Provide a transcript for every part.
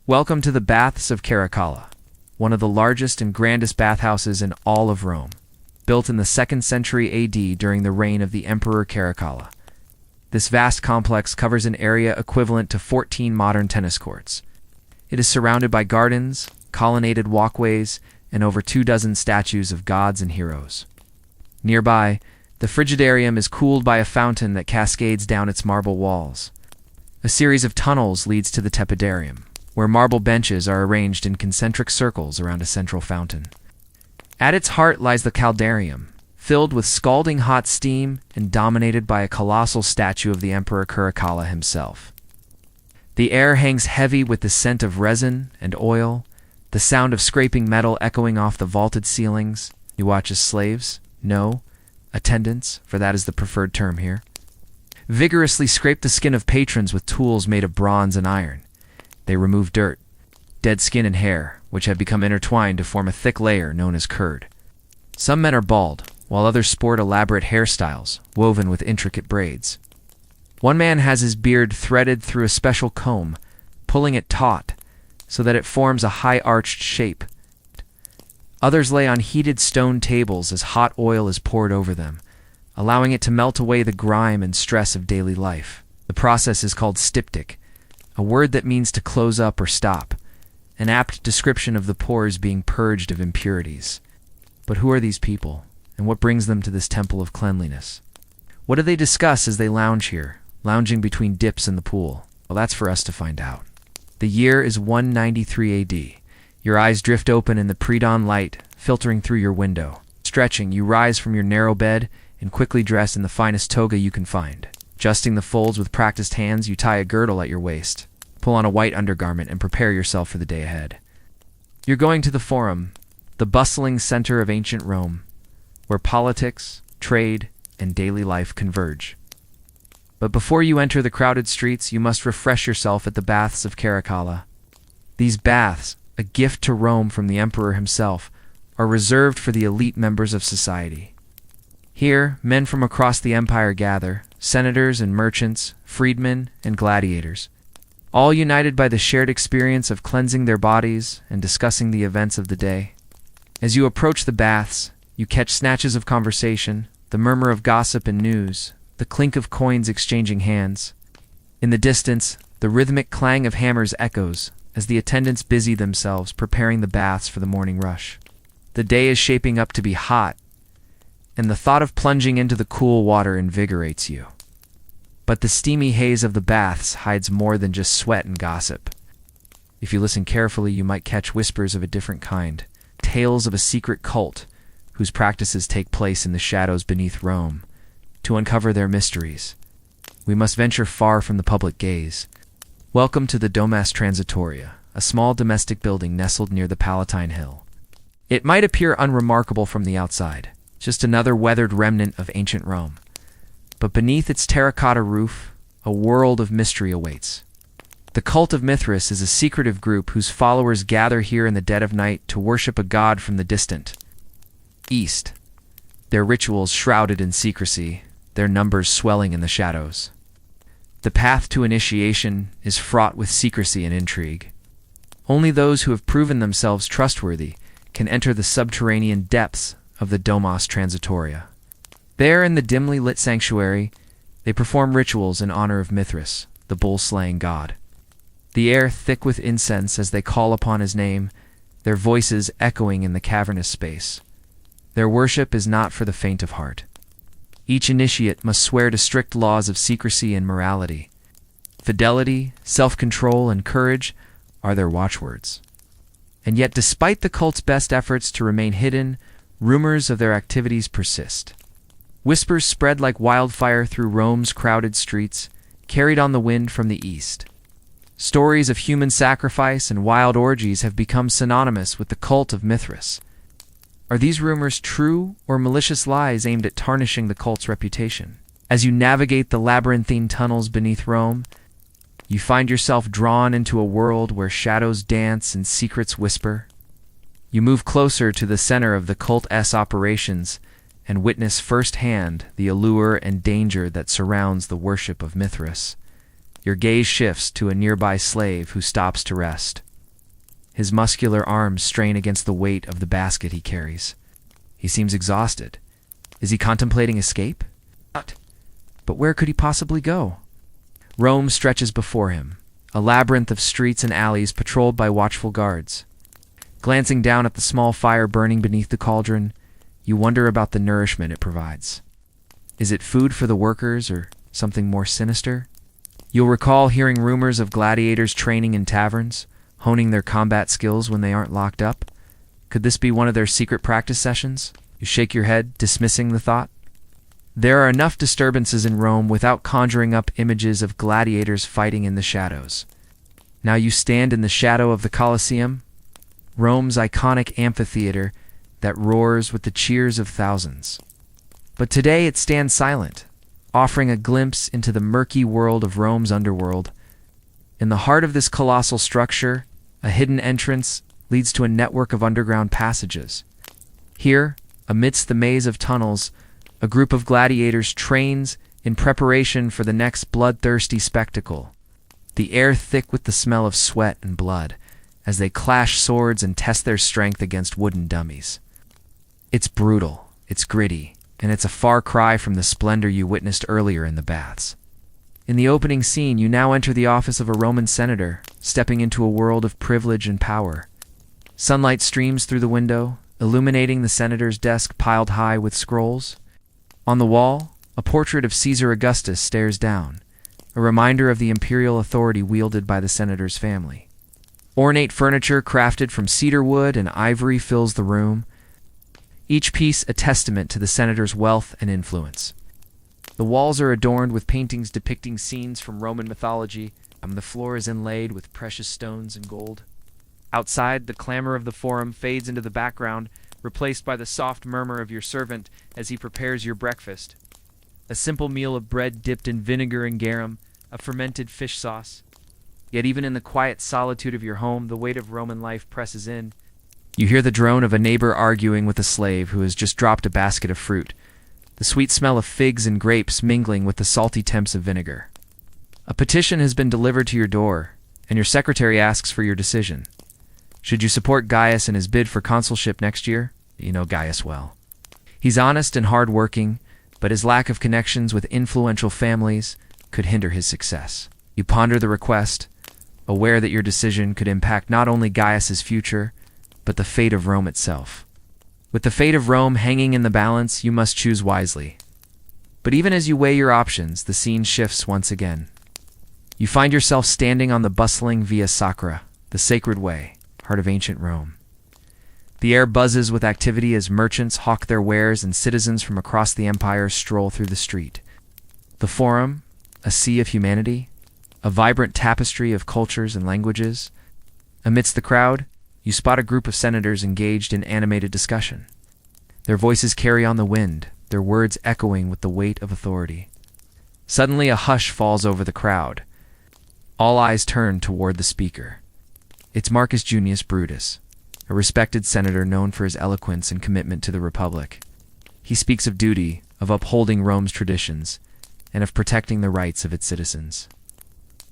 Welcome to the Baths of Caracalla, one of the largest and grandest bathhouses in all of Rome, built in the 2nd century AD during the reign of the Emperor Caracalla. This vast complex covers an area equivalent to 14 modern tennis courts. It is surrounded by gardens, colonnaded walkways, and over 24 statues of gods and heroes. Nearby, the frigidarium is cooled by a fountain that cascades down its marble walls. A series of tunnels leads to the tepidarium, where marble benches are arranged in concentric circles around a central fountain. At its heart lies the caldarium, filled with scalding hot steam and dominated by a colossal statue of the Emperor Caracalla himself. The air hangs heavy with the scent of resin and oil, the sound of scraping metal echoing off the vaulted ceilings. You watch as slaves, no, attendants, for that is the preferred term here, vigorously scrape the skin of patrons with tools made of bronze and iron. They remove dirt, dead skin and hair, which have become intertwined to form a thick layer known as curd. Some men are bald, while others sport elaborate hairstyles, woven with intricate braids. One man has his beard threaded through a special comb, pulling it taut, so that it forms a high-arched shape. Others lay on heated stone tables as hot oil is poured over them, allowing it to melt away the grime and stress of daily life. The process is called styptic, a word that means to close up or stop, an apt description of the pores being purged of impurities. But who are these people, and what brings them to this temple of cleanliness? What do they discuss as they lounge here, lounging between dips in the pool? Well, that's for us to find out. The year is 193 AD. Your eyes drift open in the pre-dawn light, filtering through your window. Stretching, you rise from your narrow bed and quickly dress in the finest toga you can find. Adjusting the folds with practiced hands, you tie a girdle at your waist. Pull on a white undergarment and prepare yourself for the day ahead. You're going to the Forum, the bustling center of ancient Rome, where politics, trade, and daily life converge. But before you enter the crowded streets, you must refresh yourself at the Baths of Caracalla. These baths, a gift to Rome from the emperor himself, are reserved for the elite members of society. Here, men from across the empire gather, senators and merchants, freedmen and gladiators, all united by the shared experience of cleansing their bodies and discussing the events of the day. As you approach the baths, you catch snatches of conversation, the murmur of gossip and news, the clink of coins exchanging hands. In the distance, the rhythmic clang of hammers echoes as the attendants busy themselves preparing the baths for the morning rush. The day is shaping up to be hot, and the thought of plunging into the cool water invigorates you. But the steamy haze of the baths hides more than just sweat and gossip. If you listen carefully, you might catch whispers of a different kind, tales of a secret cult whose practices take place in the shadows beneath Rome. To uncover their mysteries, we must venture far from the public gaze. Welcome to the Domus Transitoria, a small domestic building nestled near the Palatine Hill. It might appear unremarkable from the outside, just another weathered remnant of ancient Rome. But beneath its terracotta roof, a world of mystery awaits. The cult of Mithras is a secretive group whose followers gather here in the dead of night to worship a god from the distant East, their rituals shrouded in secrecy, their numbers swelling in the shadows. The path to initiation is fraught with secrecy and intrigue. Only those who have proven themselves trustworthy can enter the subterranean depths of the Domus Transitoria. There in the dimly lit sanctuary, they perform rituals in honor of Mithras, the bull-slaying god. The air thick with incense as they call upon his name, their voices echoing in the cavernous space. Their worship is not for the faint of heart. Each initiate must swear to strict laws of secrecy and morality. Fidelity, self-control, and courage are their watchwords. And yet, despite the cult's best efforts to remain hidden, rumors of their activities persist. Whispers spread like wildfire through Rome's crowded streets, carried on the wind from the east. Stories of human sacrifice and wild orgies have become synonymous with the cult of Mithras. Are these rumors true or malicious lies aimed at tarnishing the cult's reputation? As you navigate the labyrinthine tunnels beneath Rome, you find yourself drawn into a world where shadows dance and secrets whisper. You move closer to the center of the cult's operations and witness firsthand the allure and danger that surrounds the worship of Mithras. Your gaze shifts to a nearby slave who stops to rest. His muscular arms strain against the weight of the basket he carries. He seems exhausted. Is he contemplating escape? But where could he possibly go? Rome stretches before him, a labyrinth of streets and alleys patrolled by watchful guards. Glancing down at the small fire burning beneath the cauldron, you wonder about the nourishment it provides. Is it food for the workers or something more sinister? You'll recall hearing rumors of gladiators training in taverns, honing their combat skills when they aren't locked up. Could this be one of their secret practice sessions? You shake your head, dismissing the thought. There are enough disturbances in Rome without conjuring up images of gladiators fighting in the shadows. Now you stand in the shadow of the Colosseum, Rome's iconic amphitheater that roars with the cheers of thousands. But today it stands silent, offering a glimpse into the murky world of Rome's underworld. In the heart of this colossal structure, a hidden entrance leads to a network of underground passages. Here, amidst the maze of tunnels, a group of gladiators trains in preparation for the next bloodthirsty spectacle, the air thick with the smell of sweat and blood, as they clash swords and test their strength against wooden dummies. It's brutal, it's gritty, and it's a far cry from the splendor you witnessed earlier in the baths. In the opening scene, you now enter the office of a Roman senator, stepping into a world of privilege and power. Sunlight streams through the window, illuminating the senator's desk piled high with scrolls. On the wall, a portrait of Caesar Augustus stares down, a reminder of the imperial authority wielded by the senator's family. Ornate furniture crafted from cedar wood and ivory fills the room, each piece a testament to the senator's wealth and influence. The walls are adorned with paintings depicting scenes from Roman mythology, and the floor is inlaid with precious stones and gold. Outside, the clamor of the forum fades into the background, replaced by the soft murmur of your servant as he prepares your breakfast. A simple meal of bread dipped in vinegar and garum, a fermented fish sauce. Yet even in the quiet solitude of your home, the weight of Roman life presses in. You hear the drone of a neighbor arguing with a slave who has just dropped a basket of fruit, the sweet smell of figs and grapes mingling with the salty temps of vinegar. A petition has been delivered to your door, and your secretary asks for your decision. Should you support Gaius in his bid for consulship next year? You know Gaius well. He's honest and hard-working, but his lack of connections with influential families could hinder his success. You ponder the request, aware that your decision could impact not only Gaius's future, but the fate of Rome itself. With the fate of Rome hanging in the balance, you must choose wisely. But even as you weigh your options, the scene shifts once again. You find yourself standing on the bustling Via Sacra, the sacred way, heart of ancient Rome. The air buzzes with activity as merchants hawk their wares and citizens from across the empire stroll through the street. The Forum, a sea of humanity, a vibrant tapestry of cultures and languages. Amidst the crowd, you spot a group of senators engaged in animated discussion. Their voices carry on the wind, their words echoing with the weight of authority. Suddenly a hush falls over the crowd. All eyes turn toward the speaker. It's Marcus Junius Brutus, a respected senator known for his eloquence and commitment to the Republic. He speaks of duty, of upholding Rome's traditions, and of protecting the rights of its citizens.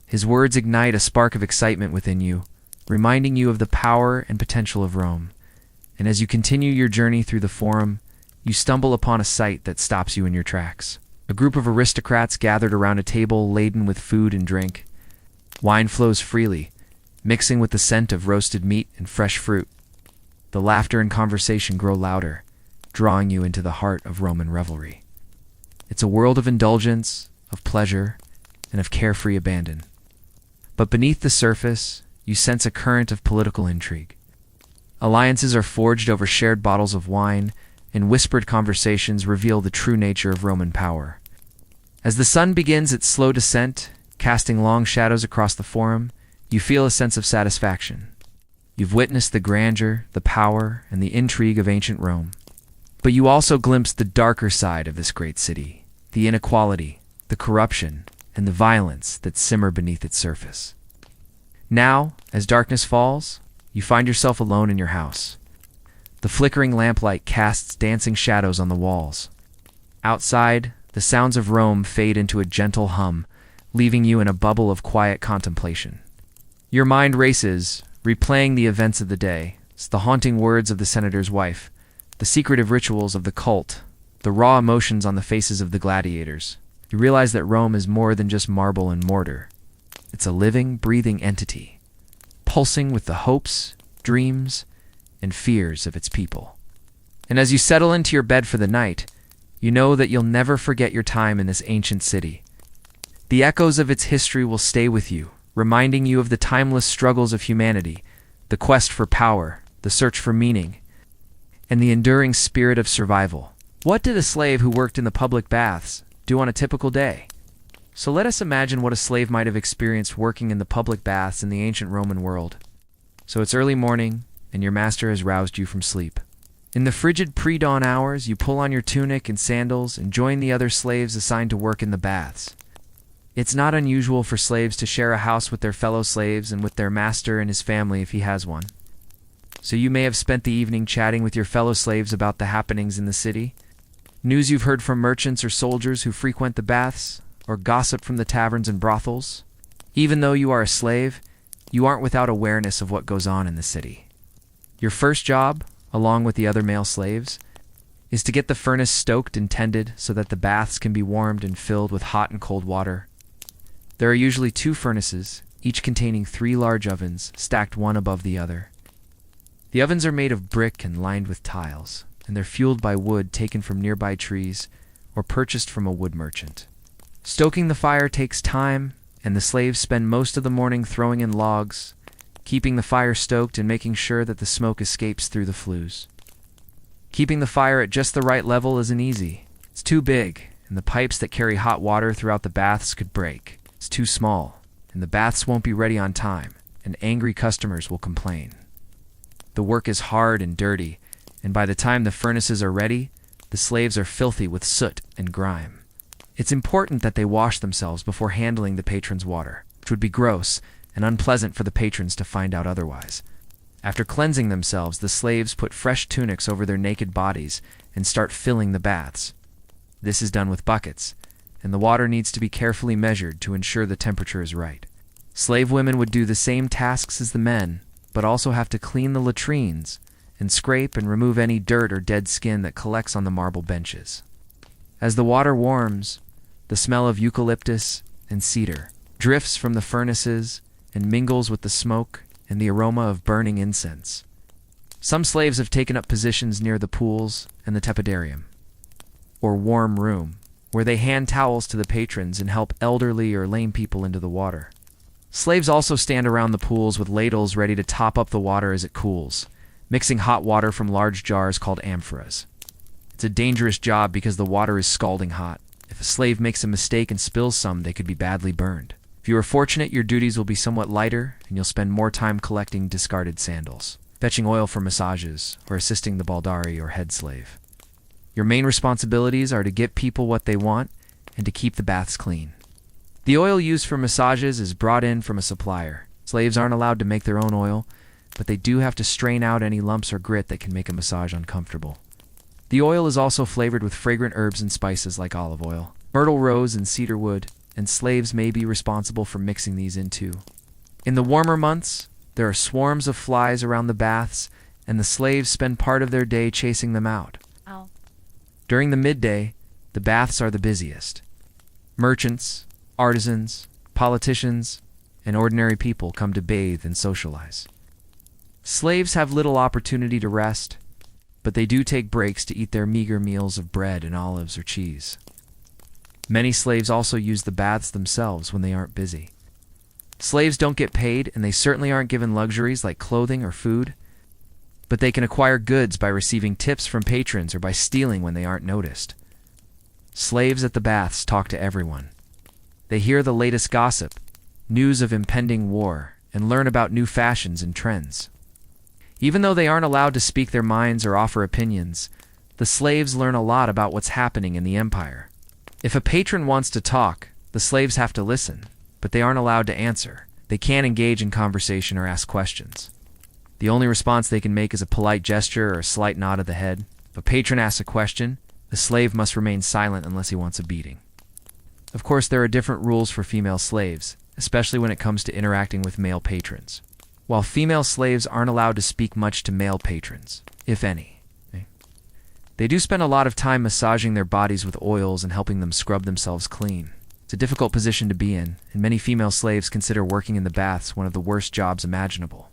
His words ignite a spark of excitement within you, reminding you of the power and potential of Rome. And as you continue your journey through the Forum, you stumble upon a sight that stops you in your tracks. A group of aristocrats gathered around a table laden with food and drink. Wine flows freely, mixing with the scent of roasted meat and fresh fruit. The laughter and conversation grow louder, drawing you into the heart of Roman revelry. It's a world of indulgence, of pleasure, and of carefree abandon. But beneath the surface, you sense a current of political intrigue. Alliances are forged over shared bottles of wine, and whispered conversations reveal the true nature of Roman power. As the sun begins its slow descent, casting long shadows across the Forum, you feel a sense of satisfaction. You've witnessed the grandeur, the power, and the intrigue of ancient Rome. But you also glimpse the darker side of this great city, the inequality, the corruption, and the violence that simmer beneath its surface. Now, as darkness falls, you find yourself alone in your house. The flickering lamplight casts dancing shadows on the walls. Outside, the sounds of Rome fade into a gentle hum, leaving you in a bubble of quiet contemplation. Your mind races, replaying the events of the day. It's the haunting words of the senator's wife, the secretive rituals of the cult, the raw emotions on the faces of the gladiators. You realize that Rome is more than just marble and mortar. It's a living, breathing entity, pulsing with the hopes, dreams, and fears of its people. And as you settle into your bed for the night, you know that you'll never forget your time in this ancient city. The echoes of its history will stay with you, reminding you of the timeless struggles of humanity, the quest for power, the search for meaning, and the enduring spirit of survival. What did a slave who worked in the public baths do on a typical day? So let us imagine what a slave might have experienced working in the public baths in the ancient Roman world. So it's early morning, and your master has roused you from sleep. In the frigid pre-dawn hours, you pull on your tunic and sandals and join the other slaves assigned to work in the baths. It's not unusual for slaves to share a house with their fellow slaves and with their master and his family if he has one. So you may have spent the evening chatting with your fellow slaves about the happenings in the city, news you've heard from merchants or soldiers who frequent the baths, or gossip from the taverns and brothels. Even though you are a slave, you aren't without awareness of what goes on in the city. Your first job, along with the other male slaves, is to get the furnace stoked and tended so that the baths can be warmed and filled with hot and cold water. There are usually 2 furnaces, each containing 3 large ovens, stacked one above the other. The ovens are made of brick and lined with tiles, and they're fueled by wood taken from nearby trees or purchased from a wood merchant. Stoking the fire takes time, and the slaves spend most of the morning throwing in logs, keeping the fire stoked and making sure that the smoke escapes through the flues. Keeping the fire at just the right level isn't easy. It's too big, and the pipes that carry hot water throughout the baths could break. It's too small, and the baths won't be ready on time, and angry customers will complain. The work is hard and dirty, and by the time the furnaces are ready, the slaves are filthy with soot and grime. It's important that they wash themselves before handling the patrons' water, which would be gross and unpleasant for the patrons to find out otherwise. After cleansing themselves, the slaves put fresh tunics over their naked bodies and start filling the baths. This is done with buckets, and the water needs to be carefully measured to ensure the temperature is right. Slave women would do the same tasks as the men, but also have to clean the latrines and scrape and remove any dirt or dead skin that collects on the marble benches. As the water warms, the smell of eucalyptus and cedar drifts from the furnaces and mingles with the smoke and the aroma of burning incense. Some slaves have taken up positions near the pools and the tepidarium, or warm room, where they hand towels to the patrons and help elderly or lame people into the water. Slaves also stand around the pools with ladles ready to top up the water as it cools, mixing hot water from large jars called amphoras. It's a dangerous job because the water is scalding hot. If a slave makes a mistake and spills some, they could be badly burned. If you are fortunate, your duties will be somewhat lighter, and you'll spend more time collecting discarded sandals, fetching oil for massages, or assisting the baldari or head slave. Your main responsibilities are to get people what they want and to keep the baths clean. The oil used for massages is brought in from a supplier. Slaves aren't allowed to make their own oil, but they do have to strain out any lumps or grit that can make a massage uncomfortable. The oil is also flavored with fragrant herbs and spices like olive oil, myrtle rose, and cedar wood, and slaves may be responsible for mixing these in too. In the warmer months, there are swarms of flies around the baths, and the slaves spend part of their day chasing them out. Ow. During the midday, the baths are the busiest. Merchants, artisans, politicians, and ordinary people come to bathe and socialize. Slaves have little opportunity to rest, but they do take breaks to eat their meager meals of bread and olives or cheese. Many slaves also use the baths themselves when they aren't busy. Slaves don't get paid, and they certainly aren't given luxuries like clothing or food, but they can acquire goods by receiving tips from patrons or by stealing when they aren't noticed. Slaves at the baths talk to everyone. They hear the latest gossip, news of impending war, and learn about new fashions and trends. Even though they aren't allowed to speak their minds or offer opinions, the slaves learn a lot about what's happening in the empire. If a patron wants to talk, the slaves have to listen, but they aren't allowed to answer. They can't engage in conversation or ask questions. The only response they can make is a polite gesture or a slight nod of the head. If a patron asks a question, the slave must remain silent unless he wants a beating. Of course, there are different rules for female slaves, especially when it comes to interacting with male patrons. while female slaves aren't allowed to speak much to male patrons, if any. They do spend a lot of time massaging their bodies with oils and helping them scrub themselves clean. It's a difficult position to be in, and many female slaves consider working in the baths one of the worst jobs imaginable.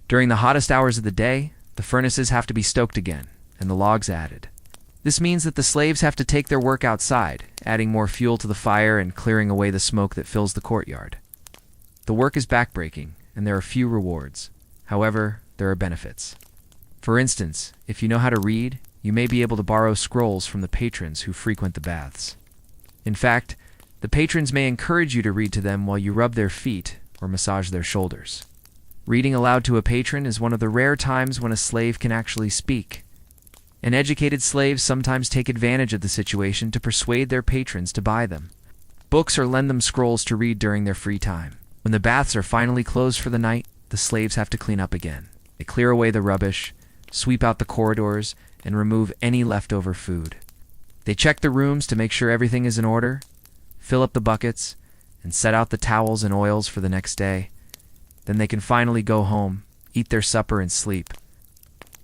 During the hottest hours of the day, the furnaces have to be stoked again, and the logs added. This means that the slaves have to take their work outside, adding more fuel to the fire and clearing away the smoke that fills the courtyard. The work is backbreaking, and there are few rewards. However, there are benefits. For instance, if you know how to read, you may be able to borrow scrolls from the patrons who frequent the baths. In fact, the patrons may encourage you to read to them while you rub their feet or massage their shoulders. Reading aloud to a patron is one of the rare times when a slave can actually speak. And educated slaves sometimes take advantage of the situation to persuade their patrons to buy them books or lend them scrolls to read during their free time. When the baths are finally closed for the night, the slaves have to clean up again. They clear away the rubbish, sweep out the corridors, and remove any leftover food. They check the rooms to make sure everything is in order, fill up the buckets, and set out the towels and oils for the next day. Then they can finally go home, eat their supper, and sleep.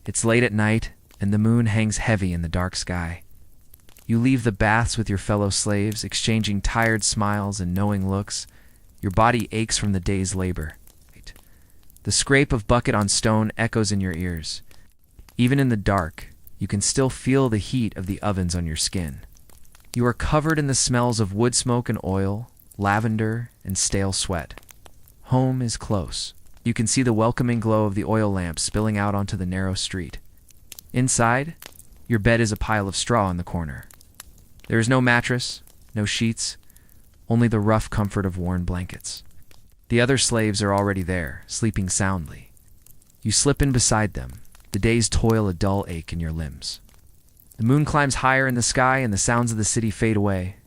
It's late at night, and the moon hangs heavy in the dark sky. You leave the baths with your fellow slaves, exchanging tired smiles and knowing looks. Your body aches from the day's labor. The scrape of bucket on stone echoes in your ears. Even in the dark, you can still feel the heat of the ovens on your skin. You are covered in the smells of wood smoke and oil, lavender, and stale sweat. Home is close. You can see the welcoming glow of the oil lamp spilling out onto the narrow street. Inside, your bed is a pile of straw in the corner. There is no mattress, no sheets, only the rough comfort of worn blankets. The other slaves are already there, sleeping soundly. You slip in beside them, the day's toil a dull ache in your limbs. The moon climbs higher in the sky and the sounds of the city fade away.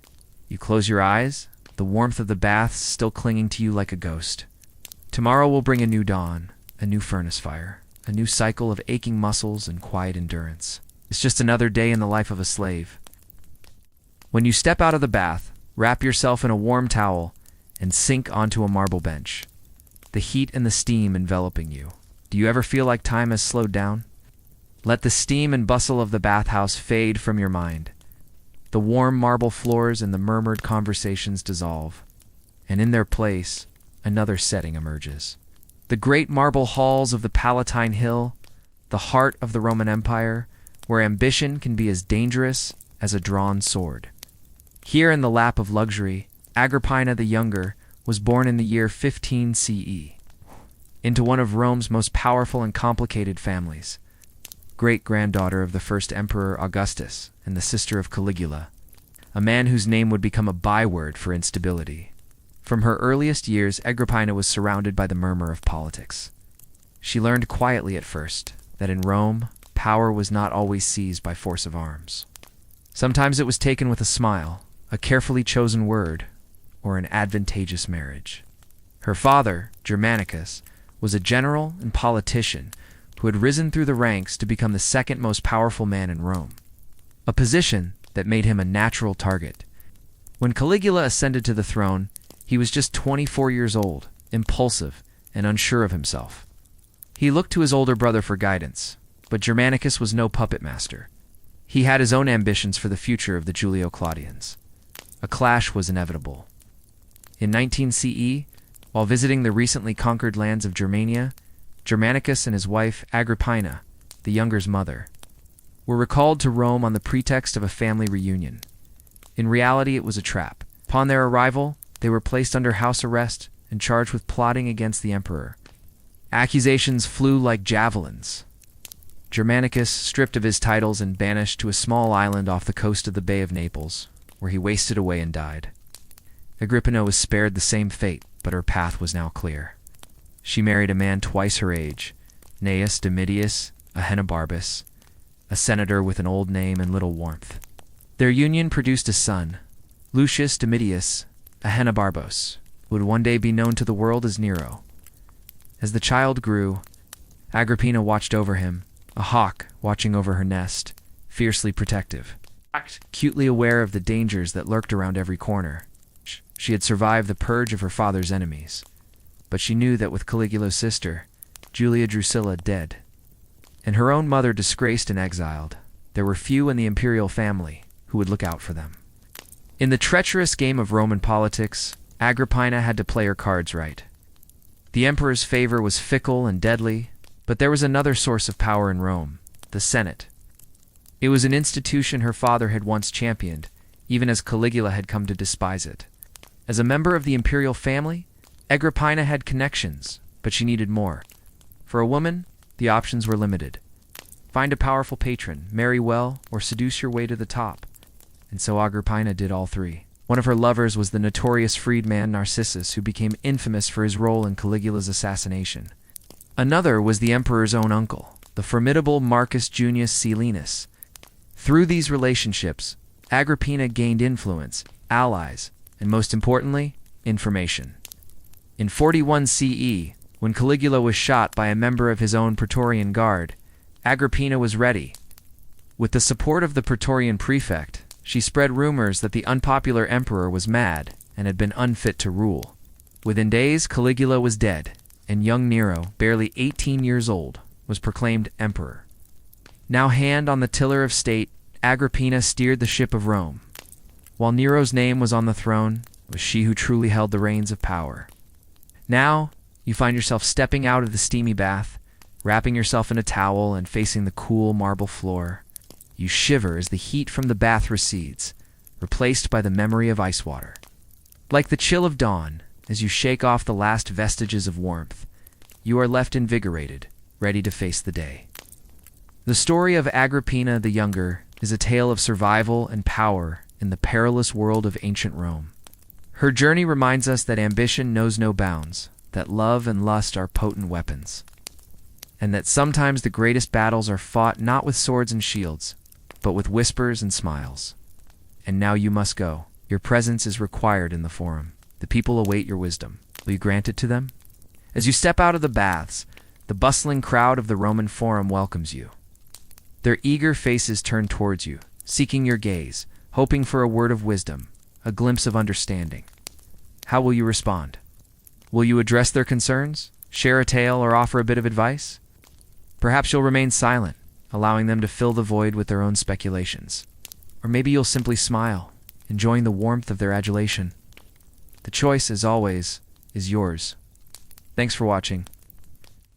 You close your eyes, the warmth of the baths still clinging to you like a ghost. Tomorrow will bring a new dawn, a new furnace fire, a new cycle of aching muscles and quiet endurance. It's just another day in the life of a slave. When you step out of the bath, wrap yourself in a warm towel and sink onto a marble bench, the heat and the steam enveloping you. Do you ever feel like time has slowed down? Let the steam and bustle of the bathhouse fade from your mind. The warm marble floors and the murmured conversations dissolve, and in their place, another setting emerges. The great marble halls of the Palatine Hill, the heart of the Roman Empire, where ambition can be as dangerous as a drawn sword. Here in the lap of luxury, Agrippina the Younger was born in the year 15 CE, into one of Rome's most powerful and complicated families, great-granddaughter of the first emperor Augustus and the sister of Caligula, a man whose name would become a byword for instability. From her earliest years, Agrippina was surrounded by the murmur of politics. She learned quietly at first that in Rome, power was not always seized by force of arms. Sometimes it was taken with a smile, a carefully chosen word, or an advantageous marriage. Her father, Germanicus, was a general and politician who had risen through the ranks to become the second most powerful man in Rome, a position that made him a natural target. When Caligula ascended to the throne, he was just 24 years old, impulsive, and unsure of himself. He looked to his older brother for guidance, but Germanicus was no puppet master. He had his own ambitions for the future of the Julio-Claudians. A clash was inevitable. In 19 CE, while visiting the recently conquered lands of Germania, Germanicus and his wife, Agrippina, the Younger's mother, were recalled to Rome on the pretext of a family reunion. In reality, it was a trap. Upon their arrival, they were placed under house arrest and charged with plotting against the emperor. Accusations flew like javelins. Germanicus stripped of his titles and banished to a small island off the coast of the Bay of Naples, where he wasted away and died. Agrippina was spared the same fate, but her path was now clear. She married a man twice her age, Gnaeus Domitius Ahenobarbus, a senator with an old name and little warmth. Their union produced a son, Lucius Domitius Ahenobarbos, who would one day be known to the world as Nero. As the child grew, Agrippina watched over him, a hawk watching over her nest, fiercely protective, acutely aware of the dangers that lurked around every corner. She had survived the purge of her father's enemies, but she knew that with Caligula's sister, Julia Drusilla, dead, and her own mother disgraced and exiled, there were few in the imperial family who would look out for them. In the treacherous game of Roman politics, Agrippina had to play her cards right. The emperor's favor was fickle and deadly, but there was another source of power in Rome, the Senate. It was an institution her father had once championed, even as Caligula had come to despise it. As a member of the imperial family, Agrippina had connections, but she needed more. For a woman, the options were limited. Find a powerful patron, marry well, or seduce your way to the top. And so Agrippina did all three. One of her lovers was the notorious freedman Narcissus, who became infamous for his role in Caligula's assassination. Another was the emperor's own uncle, the formidable Marcus Junius Silenus. Through these relationships, Agrippina gained influence, allies, and most importantly, information. In 41 CE, when Caligula was shot by a member of his own Praetorian Guard, Agrippina was ready. With the support of the Praetorian prefect, she spread rumors that the unpopular emperor was mad and had been unfit to rule. Within days, Caligula was dead, and young Nero, barely 18 years old, was proclaimed emperor. Now hand on the tiller of state, Agrippina steered the ship of Rome. While Nero's name was on the throne, it was she who truly held the reins of power. Now, you find yourself stepping out of the steamy bath, wrapping yourself in a towel and facing the cool marble floor. You shiver as the heat from the bath recedes, replaced by the memory of ice water. Like the chill of dawn, as you shake off the last vestiges of warmth, you are left invigorated, ready to face the day. The story of Agrippina the Younger is a tale of survival and power in the perilous world of ancient Rome. Her journey reminds us that ambition knows no bounds, that love and lust are potent weapons, and that sometimes the greatest battles are fought not with swords and shields, but with whispers and smiles. And now you must go. Your presence is required in the forum. The people await your wisdom. Will you grant it to them? As you step out of the baths, the bustling crowd of the Roman Forum welcomes you. Their eager faces turn towards you, seeking your gaze, hoping for a word of wisdom, a glimpse of understanding. How will you respond? Will you address their concerns, share a tale, or offer a bit of advice? Perhaps you'll remain silent, allowing them to fill the void with their own speculations. Or maybe you'll simply smile, enjoying the warmth of their adulation. The choice, as always, is yours. Thanks for watching.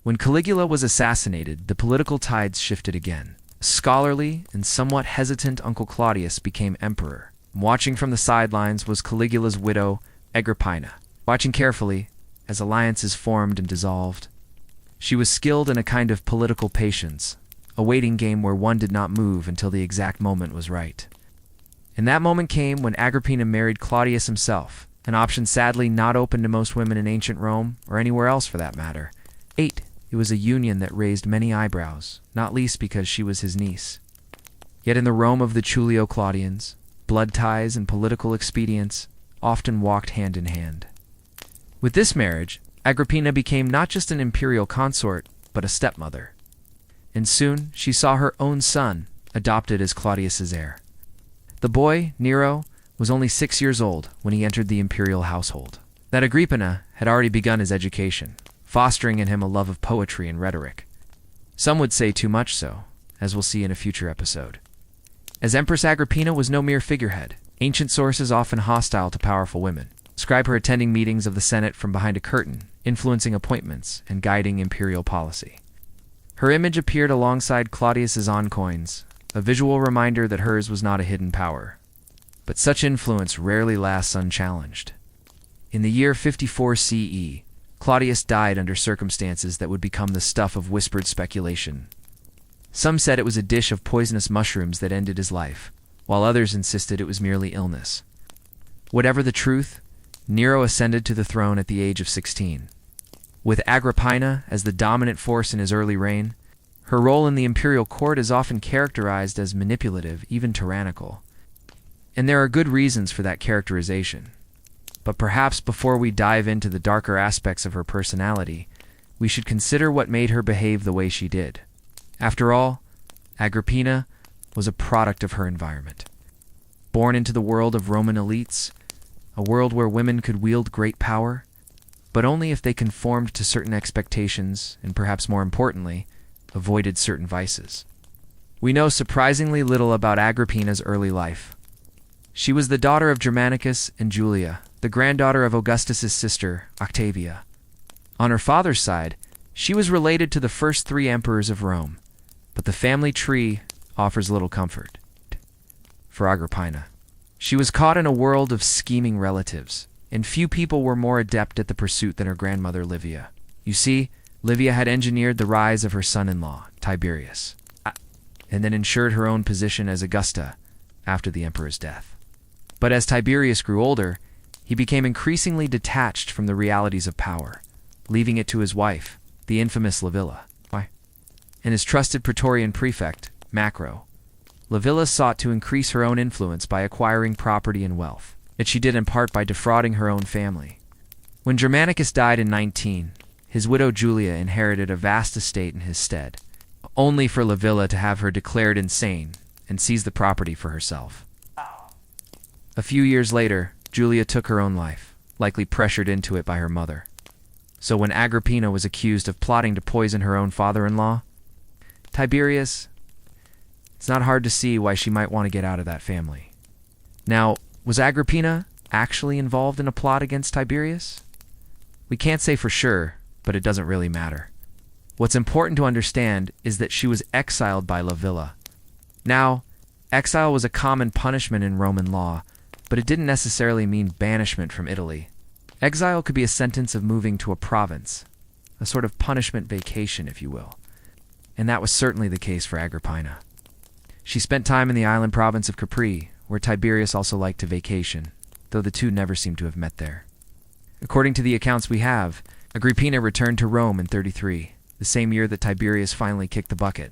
When Caligula was assassinated, the political tides shifted again. Scholarly and somewhat hesitant Uncle Claudius became emperor. Watching from the sidelines was Caligula's widow, Agrippina, watching carefully as alliances formed and dissolved. She was skilled in a kind of political patience, a waiting game where one did not move until the exact moment was right. And that moment came when Agrippina married Claudius himself, an option sadly not open to most women in ancient Rome, or anywhere else for that matter. 8. It was a union that raised many eyebrows, not least because she was his niece. Yet in the Rome of the Julio-Claudians, blood ties and political expedients often walked hand in hand. With this marriage, Agrippina became not just an imperial consort, but a stepmother. And soon she saw her own son adopted as Claudius's heir. The boy, Nero, was only 6 years old when he entered the imperial household. That Agrippina had already begun his education, fostering in him a love of poetry and rhetoric. Some would say too much so, as we'll see in a future episode. As Empress Agrippina was no mere figurehead, ancient sources often hostile to powerful women describe her attending meetings of the Senate from behind a curtain, influencing appointments and guiding imperial policy. Her image appeared alongside Claudius's encoins, a visual reminder that hers was not a hidden power. But such influence rarely lasts unchallenged. In the year 54 CE, Claudius died under circumstances that would become the stuff of whispered speculation. Some said it was a dish of poisonous mushrooms that ended his life, while others insisted it was merely illness. Whatever the truth, Nero ascended to the throne at the age of 16. With Agrippina as the dominant force in his early reign, her role in the imperial court is often characterized as manipulative, even tyrannical. And there are good reasons for that characterization. But perhaps before we dive into the darker aspects of her personality, we should consider what made her behave the way she did. After all, Agrippina was a product of her environment. Born into the world of Roman elites, a world where women could wield great power, but only if they conformed to certain expectations and, perhaps more importantly, avoided certain vices. We know surprisingly little about Agrippina's early life. She was the daughter of Germanicus and Julia, the granddaughter of Augustus's sister, Octavia. On her father's side, she was related to the first 3 emperors of Rome, but the family tree offers little comfort. For Agrippina, she was caught in a world of scheming relatives, and few people were more adept at the pursuit than her grandmother Livia. You see, Livia had engineered the rise of her son-in-law, Tiberius, and then ensured her own position as Augusta after the emperor's death. But as Tiberius grew older, he became increasingly detached from the realities of power, leaving it to his wife, the infamous Livilla. And his trusted Praetorian prefect, Macro. Livilla sought to increase her own influence by acquiring property and wealth, yet she did in part by defrauding her own family. When Germanicus died in 19, his widow Julia inherited a vast estate in his stead, only for Livilla to have her declared insane and seize the property for herself. A few years later, Julia took her own life, likely pressured into it by her mother. So when Agrippina was accused of plotting to poison her own father-in-law, Tiberius, it's not hard to see why she might want to get out of that family. Now, was Agrippina actually involved in a plot against Tiberius? We can't say for sure, but it doesn't really matter. What's important to understand is that she was exiled by Livilla. Now, exile was a common punishment in Roman law, but it didn't necessarily mean banishment from Italy. Exile could be a sentence of moving to a province, a sort of punishment vacation, if you will. And that was certainly the case for Agrippina. She spent time in the island province of Capri, where Tiberius also liked to vacation, though the two never seem to have met there. According to the accounts we have, Agrippina returned to Rome in 33, the same year that Tiberius finally kicked the bucket.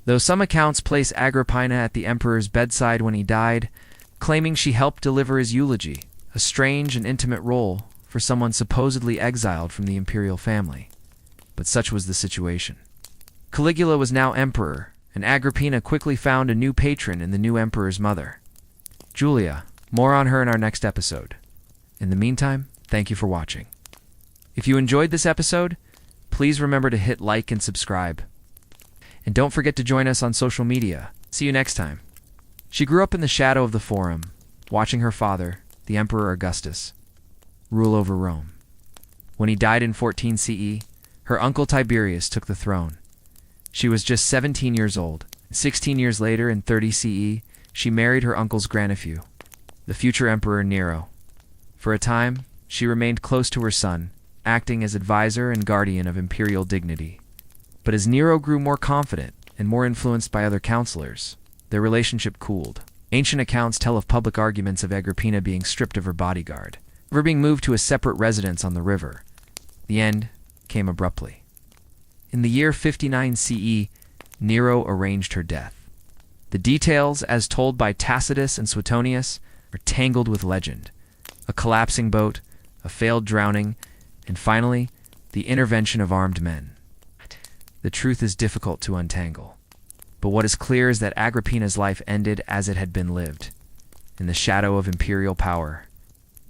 Though some accounts place Agrippina at the emperor's bedside when he died, claiming she helped deliver his eulogy, a strange and intimate role for someone supposedly exiled from the imperial family. But such was the situation. Caligula was now emperor, and Agrippina quickly found a new patron in the new emperor's mother, Julia. More on her in our next episode. In the meantime, thank you for watching. If you enjoyed this episode, please remember to hit like and subscribe. And don't forget to join us on social media. See you next time. She grew up in the shadow of the Forum, watching her father, the Emperor Augustus, rule over Rome. When he died in 14 CE, her uncle Tiberius took the throne. She was just 17 years old. 16 years later, in 30 CE, she married her uncle's grandnephew, the future Emperor Nero. For a time, she remained close to her son, acting as advisor and guardian of imperial dignity. But as Nero grew more confident and more influenced by other counselors, their relationship cooled. Ancient accounts tell of public arguments of Agrippina being stripped of her bodyguard, of her being moved to a separate residence on the river. The end came abruptly. In the year 59 CE, Nero arranged her death. The details, as told by Tacitus and Suetonius, are tangled with legend. A collapsing boat, a failed drowning, and finally, the intervention of armed men. The truth is difficult to untangle. But what is clear is that Agrippina's life ended as it had been lived, in the shadow of imperial power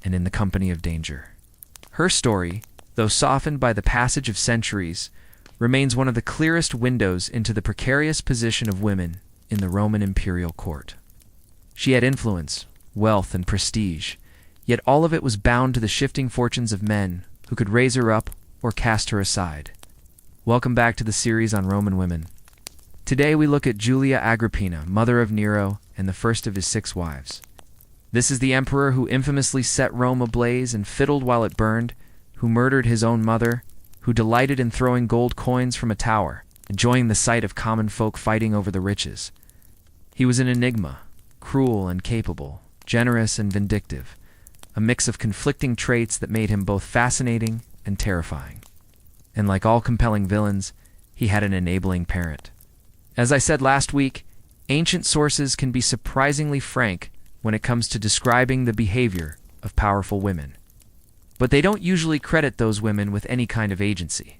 and in the company of danger. Her story, though softened by the passage of centuries, remains one of the clearest windows into the precarious position of women in the Roman imperial court. She had influence, wealth, and prestige, yet all of it was bound to the shifting fortunes of men who could raise her up or cast her aside. Welcome back to the series on Roman women. Today we look at Julia Agrippina, mother of Nero and the first of his 6 wives. This is the emperor who infamously set Rome ablaze and fiddled while it burned, who murdered his own mother, who delighted in throwing gold coins from a tower, enjoying the sight of common folk fighting over the riches. He was an enigma, cruel and capable, generous and vindictive, a mix of conflicting traits that made him both fascinating and terrifying. And like all compelling villains, he had an enabling parent. As I said last week, ancient sources can be surprisingly frank when it comes to describing the behavior of powerful women. But they don't usually credit those women with any kind of agency.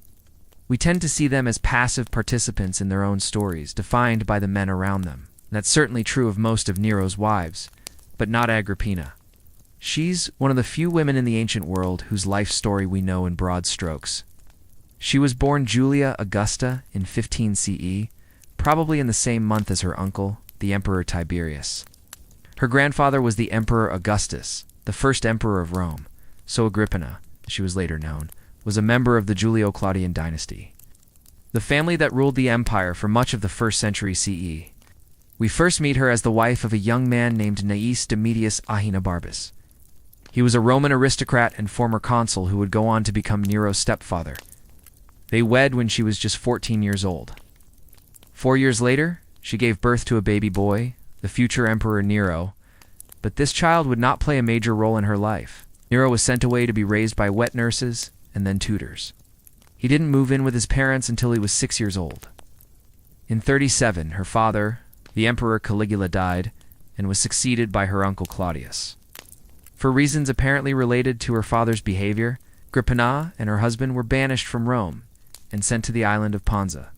We tend to see them as passive participants in their own stories, defined by the men around them. That's certainly true of most of Nero's wives, but not Agrippina. She's one of the few women in the ancient world whose life story we know in broad strokes. She was born Julia Augusta in 15 CE, probably in the same month as her uncle, the Emperor Tiberius. Her grandfather was the Emperor Augustus, the first emperor of Rome, so Agrippina, as she was later known, was a member of the Julio-Claudian dynasty, the family that ruled the empire for much of the 1st century CE. We first meet her as the wife of a young man named Gnaeus Domitius Ahenobarbus. He was a Roman aristocrat and former consul who would go on to become Nero's stepfather. They wed when she was just 14 years old. 4 years later, she gave birth to a baby boy, the future Emperor Nero, but this child would not play a major role in her life. Nero was sent away to be raised by wet nurses and then tutors. He didn't move in with his parents until he was 6 years old. In 37, her father, the Emperor Caligula, died and was succeeded by her uncle Claudius. For reasons apparently related to her father's behavior, Agrippina and her husband were banished from Rome and sent to the island of Ponza.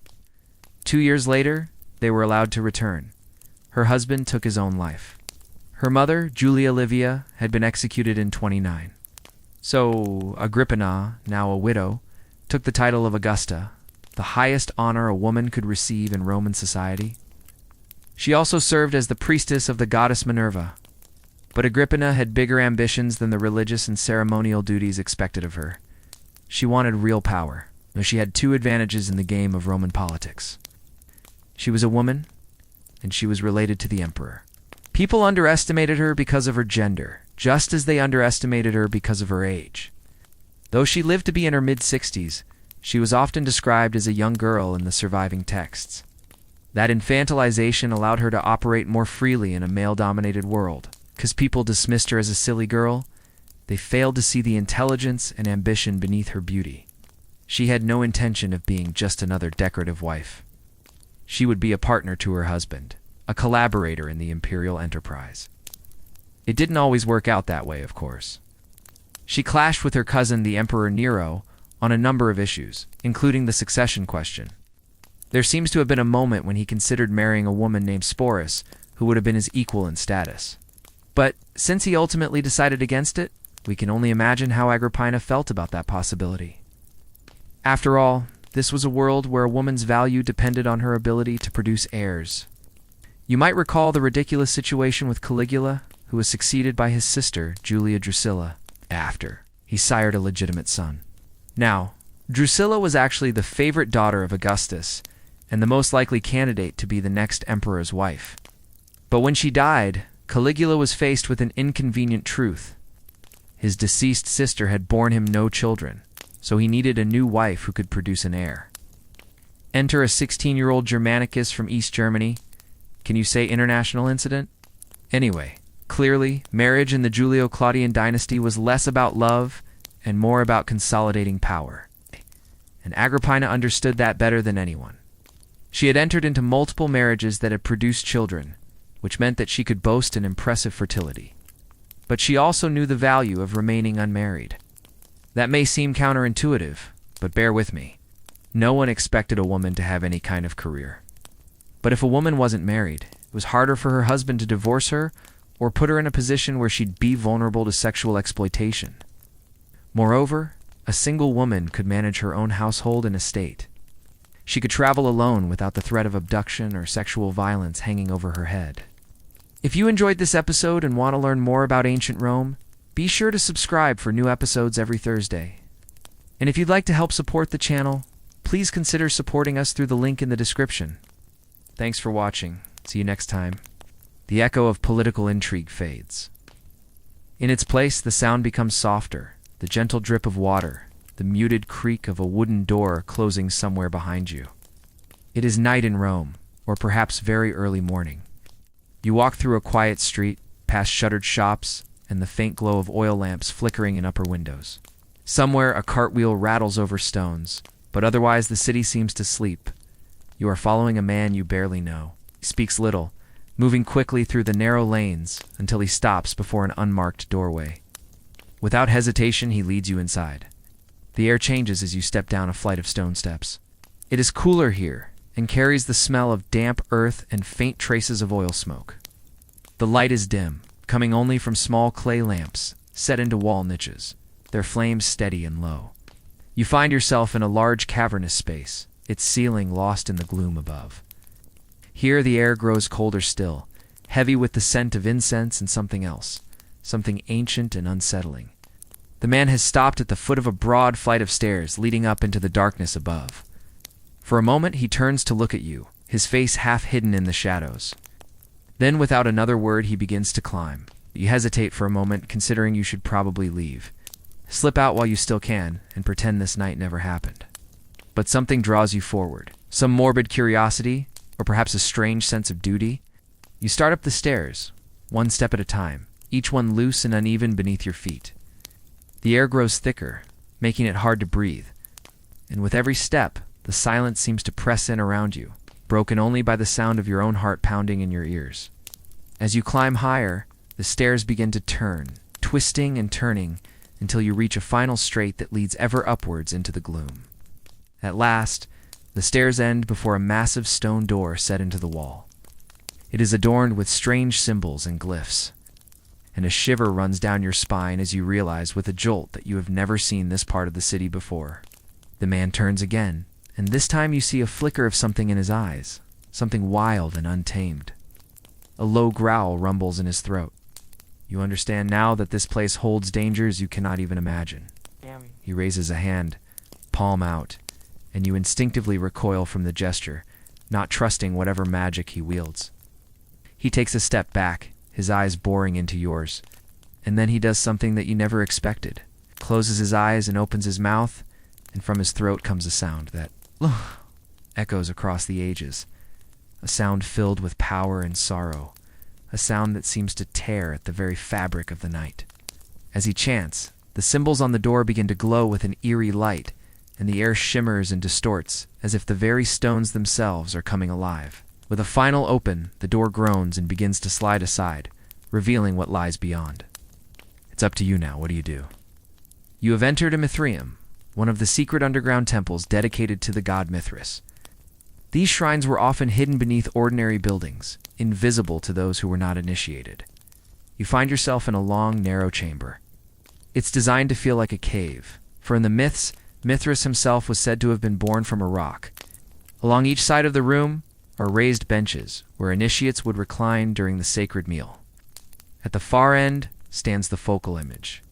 2 years later, they were allowed to return. Her husband took his own life. Her mother, Julia Livia, had been executed in 29. So Agrippina, now a widow, took the title of Augusta, the highest honor a woman could receive in Roman society. She also served as the priestess of the goddess Minerva. But Agrippina had bigger ambitions than the religious and ceremonial duties expected of her. She wanted real power, though she had two advantages in the game of Roman politics. She was a woman, and she was related to the emperor. People underestimated her because of her gender, just as they underestimated her because of her age. Though she lived to be in her mid-60s, she was often described as a young girl in the surviving texts. That infantilization allowed her to operate more freely in a male-dominated world. Because people dismissed her as a silly girl, they failed to see the intelligence and ambition beneath her beauty. She had no intention of being just another decorative wife. She would be a partner to her husband, a collaborator in the imperial enterprise. It didn't always work out that way, of course. She clashed with her cousin, the Emperor Nero, on a number of issues, including the succession question. There seems to have been a moment when he considered marrying a woman named Sporus, who would have been his equal in status. But since he ultimately decided against it, we can only imagine how Agrippina felt about that possibility. After all, this was a world where a woman's value depended on her ability to produce heirs. You might recall the ridiculous situation with Caligula, who was succeeded by his sister, Julia Drusilla, after he sired a legitimate son. Now, Drusilla was actually the favorite daughter of Augustus, and the most likely candidate to be the next emperor's wife. But when she died, Caligula was faced with an inconvenient truth. His deceased sister had borne him no children, so he needed a new wife who could produce an heir. Enter a 16-year-old Germanicus from East Germany. Can you say international incident? Anyway, clearly, marriage in the Julio-Claudian dynasty was less about love and more about consolidating power. And Agrippina understood that better than anyone. She had entered into multiple marriages that had produced children, which meant that she could boast an impressive fertility. But she also knew the value of remaining unmarried. That may seem counterintuitive, but bear with me. No one expected a woman to have any kind of career. But if a woman wasn't married, it was harder for her husband to divorce her or put her in a position where she'd be vulnerable to sexual exploitation. Moreover, a single woman could manage her own household and estate. She could travel alone without the threat of abduction or sexual violence hanging over her head. If you enjoyed this episode and want to learn more about ancient Rome, be sure to subscribe for new episodes every Thursday. And if you'd like to help support the channel, please consider supporting us through the link in the description. Thanks for watching. See you next time. The echo of political intrigue fades. In its place, the sound becomes softer, the gentle drip of water, the muted creak of a wooden door closing somewhere behind you. It is night in Rome, or perhaps very early morning. You walk through a quiet street, past shuttered shops, and the faint glow of oil lamps flickering in upper windows. Somewhere a cartwheel rattles over stones, but otherwise the city seems to sleep. You are following a man you barely know. He speaks little, moving quickly through the narrow lanes until he stops before an unmarked doorway. Without hesitation, he leads you inside. The air changes as you step down a flight of stone steps. It is cooler here, and carries the smell of damp earth and faint traces of oil smoke. The light is dim, coming only from small clay lamps set into wall niches, their flames steady and low. You find yourself in a large cavernous space, its ceiling lost in the gloom above. Here the air grows colder still, heavy with the scent of incense and something else, something ancient and unsettling. The man has stopped at the foot of a broad flight of stairs leading up into the darkness above. For a moment he turns to look at you, his face half hidden in the shadows. Then without another word he begins to climb. You hesitate for a moment, considering you should probably leave. Slip out while you still can, and pretend this night never happened. But something draws you forward. Some morbid curiosity, or perhaps a strange sense of duty. You start up the stairs, one step at a time, each one loose and uneven beneath your feet. The air grows thicker, making it hard to breathe. And with every step, the silence seems to press in around you, broken only by the sound of your own heart pounding in your ears. As you climb higher, the stairs begin to turn, twisting and turning, until you reach a final straight that leads ever upwards into the gloom. At last, the stairs end before a massive stone door set into the wall. It is adorned with strange symbols and glyphs, and a shiver runs down your spine as you realize with a jolt that you have never seen this part of the city before. The man turns again, and this time you see a flicker of something in his eyes, something wild and untamed. A low growl rumbles in his throat. You understand now that this place holds dangers you cannot even imagine. He raises a hand, palm out, and you instinctively recoil from the gesture, not trusting whatever magic he wields. He takes a step back, his eyes boring into yours, and then he does something that you never expected. Closes his eyes and opens his mouth, and from his throat comes a sound that echoes across the ages, a sound filled with power and sorrow, a sound that seems to tear at the very fabric of the night. As he chants, the symbols on the door begin to glow with an eerie light, and the air shimmers and distorts as if the very stones themselves are coming alive. With a final open, the door groans and begins to slide aside, revealing what lies beyond. It's up to you now. What do you do? You have entered a Mithraeum, one of the secret underground temples dedicated to the god Mithras. These shrines were often hidden beneath ordinary buildings, invisible to those who were not initiated. You find yourself in a long, narrow chamber. It's designed to feel like a cave, for in the myths, Mithras himself was said to have been born from a rock. Along each side of the room are raised benches where initiates would recline during the sacred meal. At the far end stands the focal image,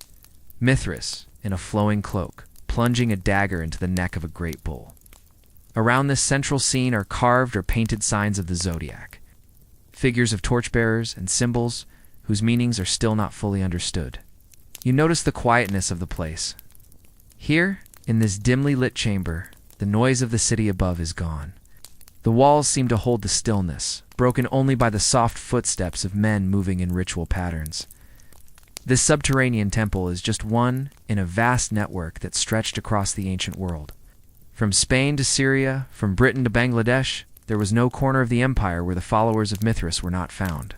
Mithras in a flowing cloak, plunging a dagger into the neck of a great bull. Around this central scene are carved or painted signs of the zodiac, figures of torchbearers and symbols whose meanings are still not fully understood. You notice the quietness of the place. Here, in this dimly lit chamber, the noise of the city above is gone. The walls seem to hold the stillness, broken only by the soft footsteps of men moving in ritual patterns. This subterranean temple is just one in a vast network that stretched across the ancient world. From Spain to Syria, from Britain to Bangladesh, there was no corner of the empire where the followers of Mithras were not found.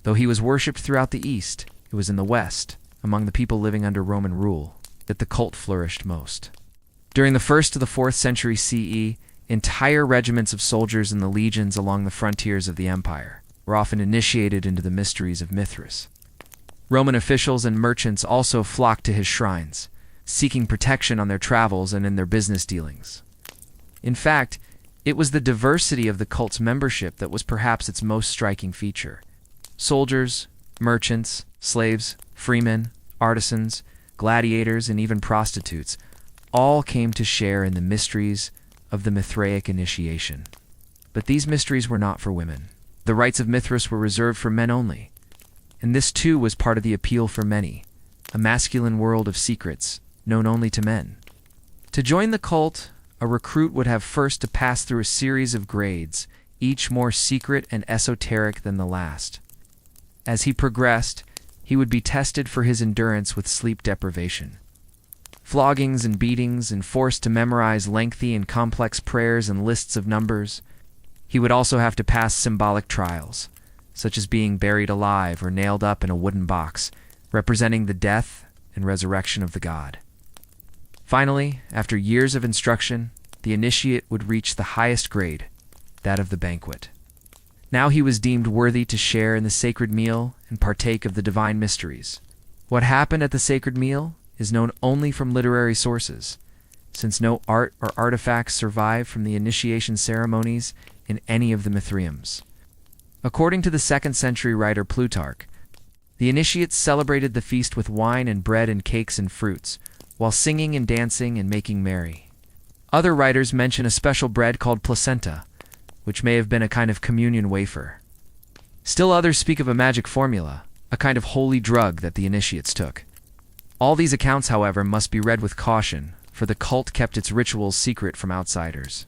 Though he was worshipped throughout the East, it was in the West, among the people living under Roman rule, that the cult flourished most. During the 1st to the 4th century CE, entire regiments of soldiers in the legions along the frontiers of the empire were often initiated into the mysteries of Mithras. Roman officials and merchants also flocked to his shrines, seeking protection on their travels and in their business dealings. In fact, it was the diversity of the cult's membership that was perhaps its most striking feature. Soldiers, merchants, slaves, freemen, artisans, gladiators, and even prostitutes all came to share in the mysteries of the Mithraic initiation. But these mysteries were not for women. The rites of Mithras were reserved for men only. And this too was part of the appeal for many, a masculine world of secrets known only to men. To join the cult, a recruit would have first to pass through a series of grades, each more secret and esoteric than the last. As he progressed, he would be tested for his endurance with sleep deprivation, floggings and beatings, and forced to memorize lengthy and complex prayers and lists of numbers. He would also have to pass symbolic trials, such as being buried alive or nailed up in a wooden box, representing the death and resurrection of the god. Finally, after years of instruction, the initiate would reach the highest grade, that of the banquet. Now he was deemed worthy to share in the sacred meal and partake of the divine mysteries. What happened at the sacred meal is known only from literary sources, since no art or artifacts survive from the initiation ceremonies in any of the Mithraeums. According to the 2nd century writer Plutarch, the initiates celebrated the feast with wine and bread and cakes and fruits, while singing and dancing and making merry. Other writers mention a special bread called placenta, which may have been a kind of communion wafer. Still others speak of a magic formula, a kind of holy drug that the initiates took. All these accounts, however, must be read with caution, for the cult kept its rituals secret from outsiders.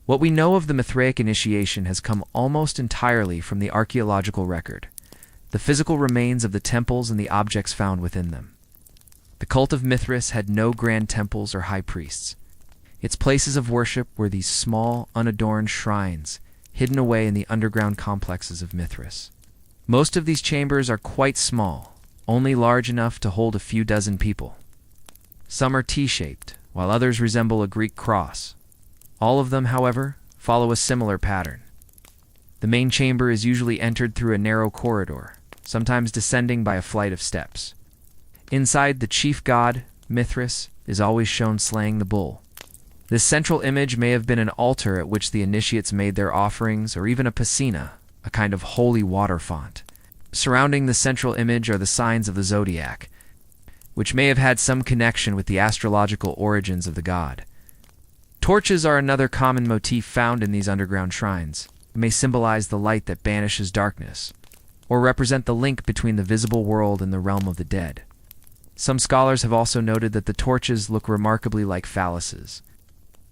What we know of the Mithraic initiation has come almost entirely from the archaeological record, the physical remains of the temples and the objects found within them. The cult of Mithras had no grand temples or high priests. Its places of worship were these small, unadorned shrines, hidden away in the underground complexes of Mithras. Most of these chambers are quite small, only large enough to hold a few dozen people. Some are T-shaped, while others resemble a Greek cross. All of them, however, follow a similar pattern. The main chamber is usually entered through a narrow corridor, sometimes descending by a flight of steps. Inside, the chief god, Mithras, is always shown slaying the bull. This central image may have been an altar at which the initiates made their offerings, or even a piscina, a kind of holy water font. Surrounding the central image are the signs of the zodiac, which may have had some connection with the astrological origins of the god. Torches are another common motif found in these underground shrines. They may symbolize the light that banishes darkness, or represent the link between the visible world and the realm of the dead. Some scholars have also noted that the torches look remarkably like phalluses.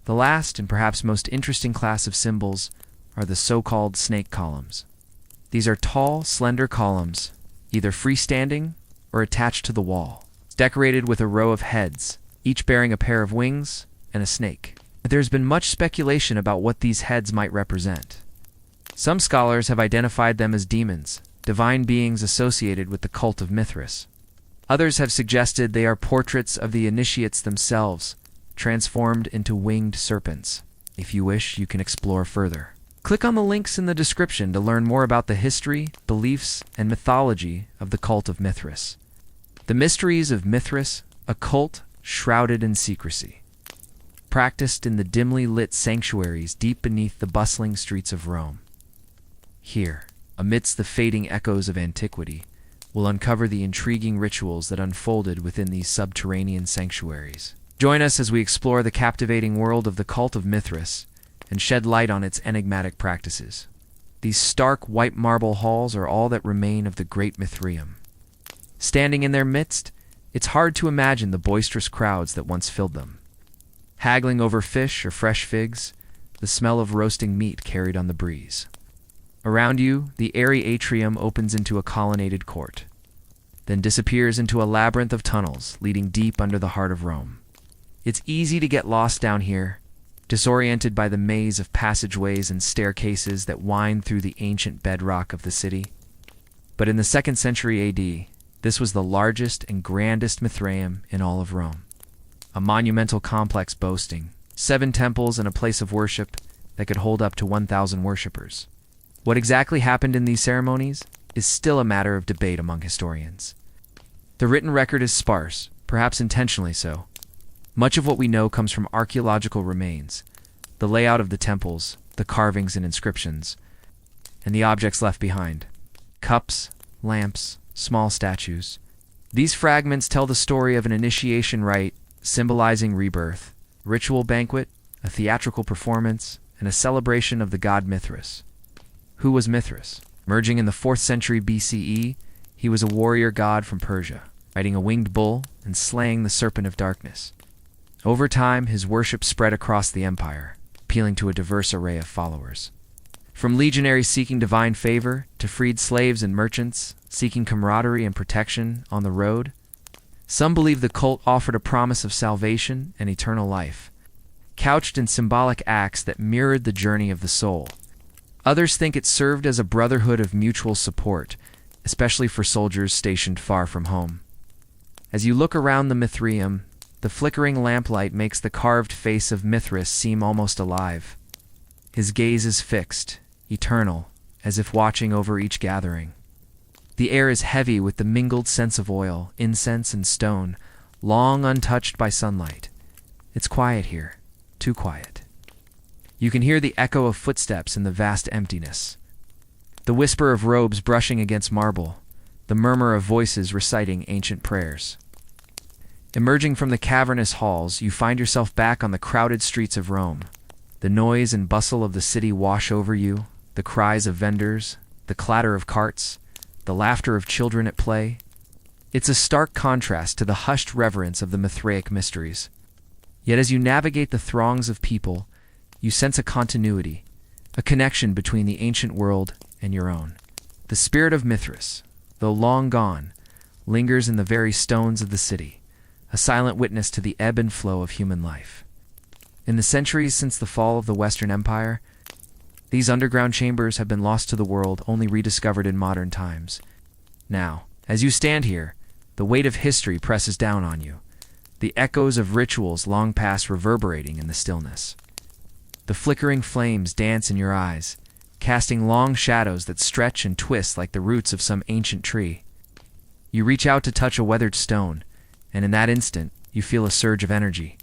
The last and perhaps most interesting class of symbols are the so-called snake columns. These are tall, slender columns, either freestanding or attached to the wall, decorated with a row of heads, each bearing a pair of wings and a snake. There's been much speculation about what these heads might represent. Some scholars have identified them as demons, divine beings associated with the cult of Mithras. Others have suggested they are portraits of the initiates themselves, transformed into winged serpents. If you wish, you can explore further. Click on the links in the description to learn more about the history, beliefs, and mythology of the cult of Mithras. The mysteries of Mithras, a cult shrouded in secrecy, practiced in the dimly lit sanctuaries deep beneath the bustling streets of Rome. Here, amidst the fading echoes of antiquity, we'll uncover the intriguing rituals that unfolded within these subterranean sanctuaries. Join us as we explore the captivating world of the cult of Mithras and shed light on its enigmatic practices. These stark white marble halls are all that remain of the great Mithraeum. Standing in their midst, it's hard to imagine the boisterous crowds that once filled them. Haggling over fish or fresh figs, the smell of roasting meat carried on the breeze. Around you, the airy atrium opens into a colonnaded court, then disappears into a labyrinth of tunnels leading deep under the heart of Rome. It's easy to get lost down here, disoriented by the maze of passageways and staircases that wind through the ancient bedrock of the city. But in the 2nd century AD, this was the largest and grandest Mithraeum in all of Rome. A monumental complex boasting 7 temples and a place of worship that could hold up to 1,000 worshippers. What exactly happened in these ceremonies is still a matter of debate among historians. The written record is sparse, perhaps intentionally so. Much of what we know comes from archaeological remains, the layout of the temples, the carvings and inscriptions, and the objects left behind. Cups, lamps, small statues. These fragments tell the story of an initiation rite symbolizing rebirth, a ritual banquet, a theatrical performance, and a celebration of the god Mithras. Who was Mithras? Emerging in the 4th century BCE, he was a warrior god from Persia, riding a winged bull and slaying the serpent of darkness. Over time, his worship spread across the empire, appealing to a diverse array of followers. From legionaries seeking divine favor to freed slaves and merchants seeking camaraderie and protection on the road, some believe the cult offered a promise of salvation and eternal life, couched in symbolic acts that mirrored the journey of the soul. Others think it served as a brotherhood of mutual support, especially for soldiers stationed far from home. As you look around the Mithraeum, the flickering lamplight makes the carved face of Mithras seem almost alive. His gaze is fixed, eternal, as if watching over each gathering. The air is heavy with the mingled scents of oil, incense, and stone, long untouched by sunlight. It's quiet here, too quiet. You can hear the echo of footsteps in the vast emptiness, the whisper of robes brushing against marble, the murmur of voices reciting ancient prayers. Emerging from the cavernous halls, you find yourself back on the crowded streets of Rome. The noise and bustle of the city wash over you, the cries of vendors, the clatter of carts, the laughter of children at play. It's a stark contrast to the hushed reverence of the Mithraic mysteries. Yet as you navigate the throngs of people, you sense a continuity, a connection between the ancient world and your own. The spirit of Mithras, though long gone, lingers in the very stones of the city, a silent witness to the ebb and flow of human life. In the centuries since the fall of the Western Empire, these underground chambers have been lost to the world, only rediscovered in modern times. Now, as you stand here, the weight of history presses down on you, the echoes of rituals long past reverberating in the stillness. The flickering flames dance in your eyes, casting long shadows that stretch and twist like the roots of some ancient tree. You reach out to touch a weathered stone, and in that instant, you feel a surge of energy,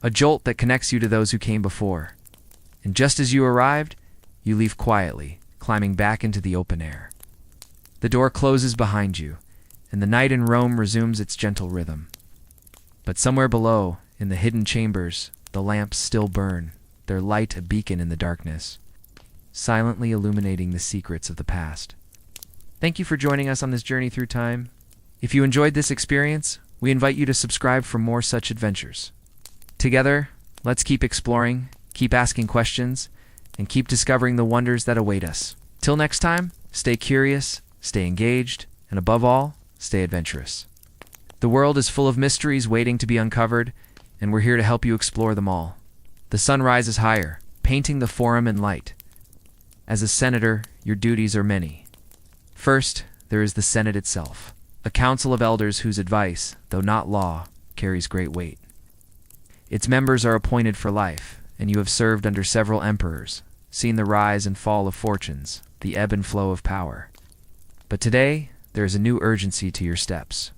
a jolt that connects you to those who came before. And just as you arrived, you leave quietly, climbing back into the open air. The door closes behind you, and the night in Rome resumes its gentle rhythm. But somewhere below, in the hidden chambers, the lamps still burn, their light a beacon in the darkness, silently illuminating the secrets of the past. Thank you for joining us on this journey through time. If you enjoyed this experience, we invite you to subscribe for more such adventures. Together, let's keep exploring, keep asking questions, and keep discovering the wonders that await us. Till next time, stay curious, stay engaged, and above all, stay adventurous. The world is full of mysteries waiting to be uncovered, and we're here to help you explore them all. The sun rises higher, painting the forum in light. As a senator, your duties are many. First, there is the Senate itself, a council of elders whose advice, though not law, carries great weight. Its members are appointed for life, and you have served under several emperors, seen the rise and fall of fortunes, the ebb and flow of power. But today, there is a new urgency to your steps.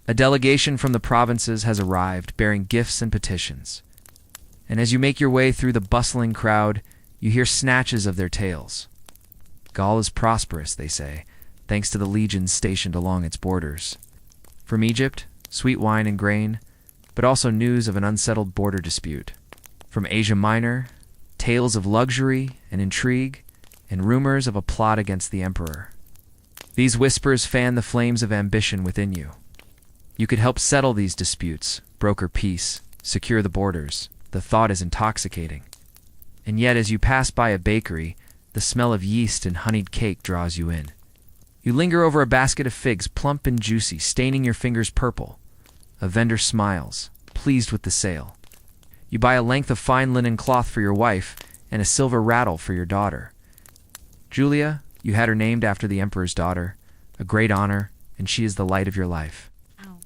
A delegation from the provinces has arrived, bearing gifts and petitions. And as you make your way through the bustling crowd, you hear snatches of their tales. Gaul is prosperous, they say, thanks to the legions stationed along its borders. From Egypt, sweet wine and grain, but also news of an unsettled border dispute. From Asia Minor, tales of luxury and intrigue, and rumors of a plot against the emperor. These whispers fan the flames of ambition within you. You could help settle these disputes, broker peace, secure the borders. The thought is intoxicating. And yet, as you pass by a bakery, the smell of yeast and honeyed cake draws you in. You linger over a basket of figs, plump and juicy, staining your fingers purple. A vendor smiles, pleased with the sale. You buy a length of fine linen cloth for your wife and a silver rattle for your daughter. Julia, you had her named after the emperor's daughter, a great honor, and she is the light of your life. Ow.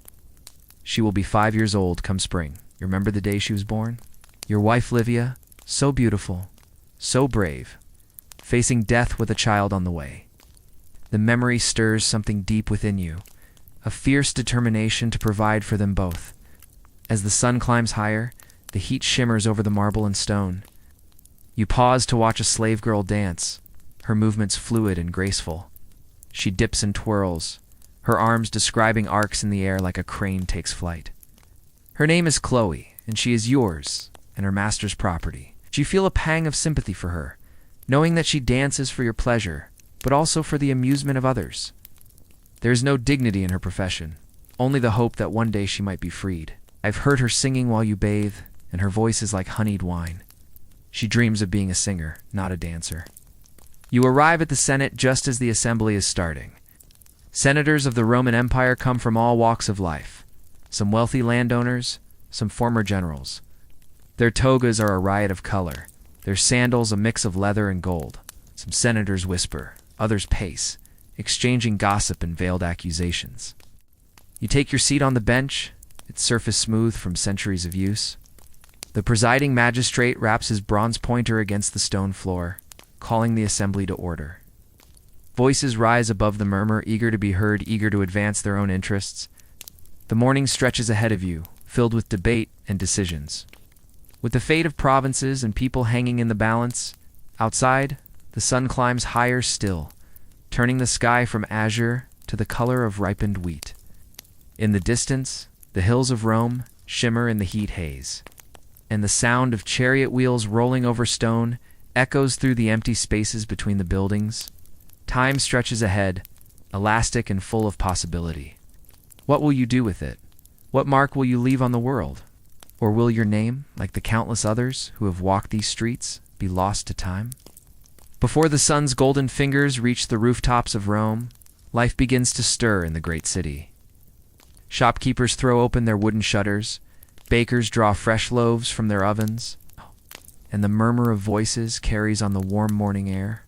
She will be 5 years old come spring. You remember the day she was born? Your wife, Livia, so beautiful, so brave, facing death with a child on the way. The memory stirs something deep within you, a fierce determination to provide for them both. As the sun climbs higher, the heat shimmers over the marble and stone. You pause to watch a slave girl dance, her movements fluid and graceful. She dips and twirls, her arms describing arcs in the air like a crane takes flight. Her name is Chloe, and she is yours and her master's property. You feel a pang of sympathy for her, knowing that she dances for your pleasure, but also for the amusement of others. There is no dignity in her profession, only the hope that one day she might be freed. I've heard her singing while you bathe, and her voice is like honeyed wine. She dreams of being a singer, not a dancer. You arrive at the Senate just as the assembly is starting. Senators of the Roman Empire come from all walks of life, some wealthy landowners, some former generals. Their togas are a riot of color, their sandals a mix of leather and gold. Some senators whisper, others pace, exchanging gossip and veiled accusations. You take your seat on the bench, its surface smooth from centuries of use. The presiding magistrate raps his bronze pointer against the stone floor, calling the assembly to order. Voices rise above the murmur, eager to be heard, eager to advance their own interests. The morning stretches ahead of you, filled with debate and decisions. With the fate of provinces and people hanging in the balance, outside, the sun climbs higher still, turning the sky from azure to the color of ripened wheat. In the distance, the hills of Rome shimmer in the heat haze, and the sound of chariot wheels rolling over stone echoes through the empty spaces between the buildings. Time stretches ahead, elastic and full of possibility. What will you do with it? What mark will you leave on the world? Or will your name, like the countless others who have walked these streets, be lost to time? Before the sun's golden fingers reach the rooftops of Rome, life begins to stir in the great city. Shopkeepers throw open their wooden shutters, bakers draw fresh loaves from their ovens, and the murmur of voices carries on the warm morning air.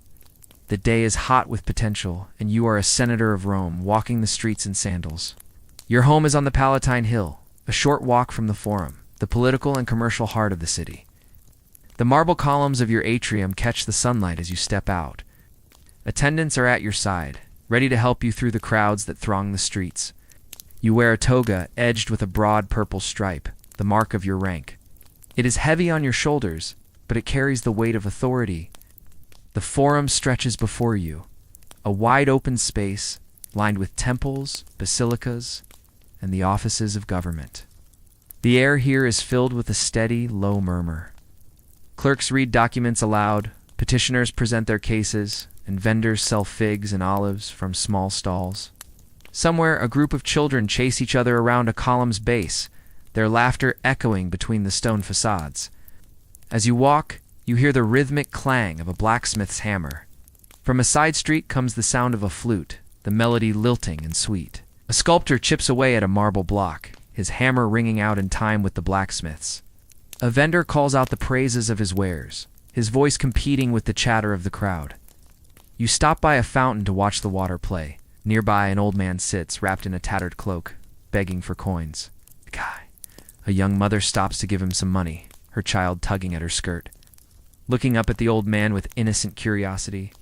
The day is hot with potential, and you are a senator of Rome, walking the streets in sandals. Your home is on the Palatine Hill, a short walk from the Forum, the political and commercial heart of the city. The marble columns of your atrium catch the sunlight as you step out. Attendants are at your side, ready to help you through the crowds that throng the streets. You wear a toga edged with a broad purple stripe, the mark of your rank. It is heavy on your shoulders, but it carries the weight of authority. The Forum stretches before you, a wide open space lined with temples, basilicas, and the offices of government. The air here is filled with a steady, low murmur. Clerks read documents aloud, petitioners present their cases, and vendors sell figs and olives from small stalls. Somewhere, a group of children chase each other around a column's base, their laughter echoing between the stone facades. As you walk, you hear the rhythmic clang of a blacksmith's hammer. From a side street comes the sound of a flute, the melody lilting and sweet. A sculptor chips away at a marble block, his hammer ringing out in time with the blacksmith's. A vendor calls out the praises of his wares, his voice competing with the chatter of the crowd. You stop by a fountain to watch the water play. Nearby, an old man sits, wrapped in a tattered cloak, begging for coins. A young mother stops to give him some money, her child tugging at her skirt. Looking up at the old man with innocent curiosity,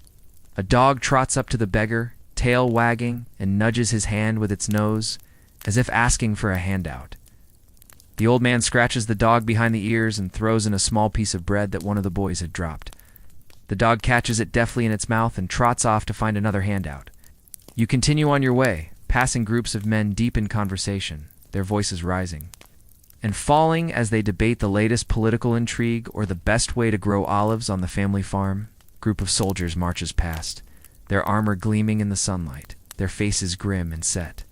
a dog trots up to the beggar, tail wagging, and nudges his hand with its nose, as if asking for a handout. The old man scratches the dog behind the ears and throws in a small piece of bread that one of the boys had dropped. The dog catches it deftly in its mouth and trots off to find another handout. You continue on your way, passing groups of men deep in conversation, their voices rising and falling as they debate the latest political intrigue or the best way to grow olives on the family farm. A group of soldiers marches past, their armor gleaming in the sunlight, their faces grim and set.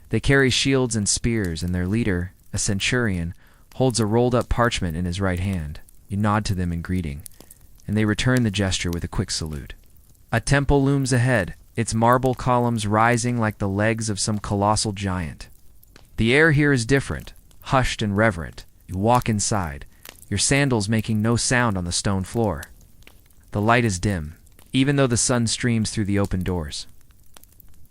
They carry shields and spears, and their leader, a centurion, holds a rolled-up parchment in his right hand. You nod to them in greeting, and they return the gesture with a quick salute. A temple looms ahead, its marble columns rising like the legs of some colossal giant. The air here is different, hushed and reverent. You walk inside, your sandals making no sound on the stone floor. The light is dim, even though the sun streams through the open doors.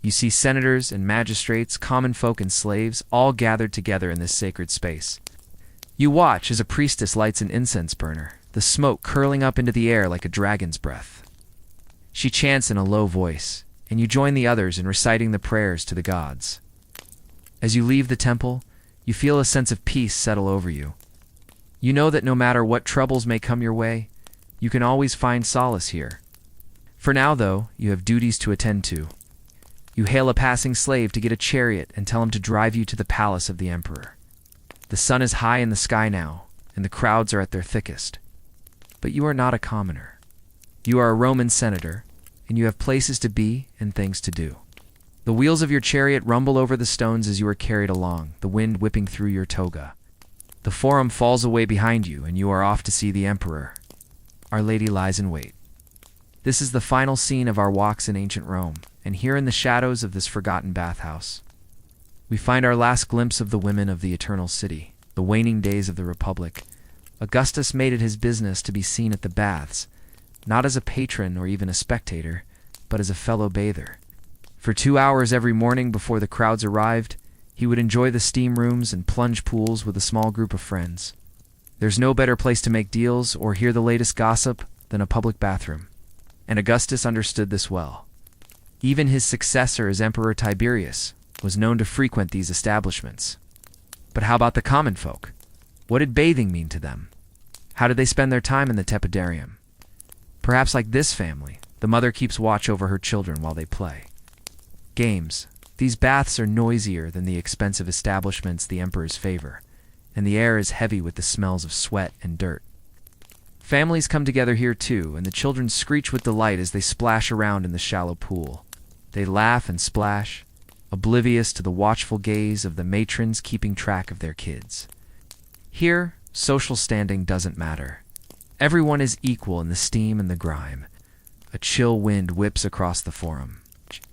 You see senators and magistrates, common folk and slaves, all gathered together in this sacred space. You watch as a priestess lights an incense burner, the smoke curling up into the air like a dragon's breath. She chants in a low voice, and you join the others in reciting the prayers to the gods. As you leave the temple, you feel a sense of peace settle over you. You know that no matter what troubles may come your way, you can always find solace here. For now, though, you have duties to attend to. You hail a passing slave to get a chariot and tell him to drive you to the palace of the emperor. The sun is high in the sky now, and the crowds are at their thickest. But you are not a commoner. You are a Roman senator, and you have places to be and things to do. The wheels of your chariot rumble over the stones as you are carried along, the wind whipping through your toga. The Forum falls away behind you, and you are off to see the emperor. Our Lady lies in wait. This is the final scene of our walks in ancient Rome, and here in the shadows of this forgotten bathhouse, we find our last glimpse of the women of the eternal city, the waning days of the Republic. Augustus made it his business to be seen at the baths, not as a patron or even a spectator, but as a fellow bather. For 2 hours every morning before the crowds arrived, he would enjoy the steam rooms and plunge pools with a small group of friends. There's no better place to make deals or hear the latest gossip than a public bathroom, and Augustus understood this well. Even his successor as Emperor Tiberius was known to frequent these establishments. But how about the common folk? What did bathing mean to them? How did they spend their time in the tepidarium? Perhaps like this family, the mother keeps watch over her children while they play. Games. These baths are noisier than the expensive establishments the emperors favor, and the air is heavy with the smells of sweat and dirt. Families come together here too, and the children screech with delight as they splash around in the shallow pool. They laugh and splash, oblivious to the watchful gaze of the matrons keeping track of their kids. Here, social standing doesn't matter. Everyone is equal in the steam and the grime. A chill wind whips across the forum.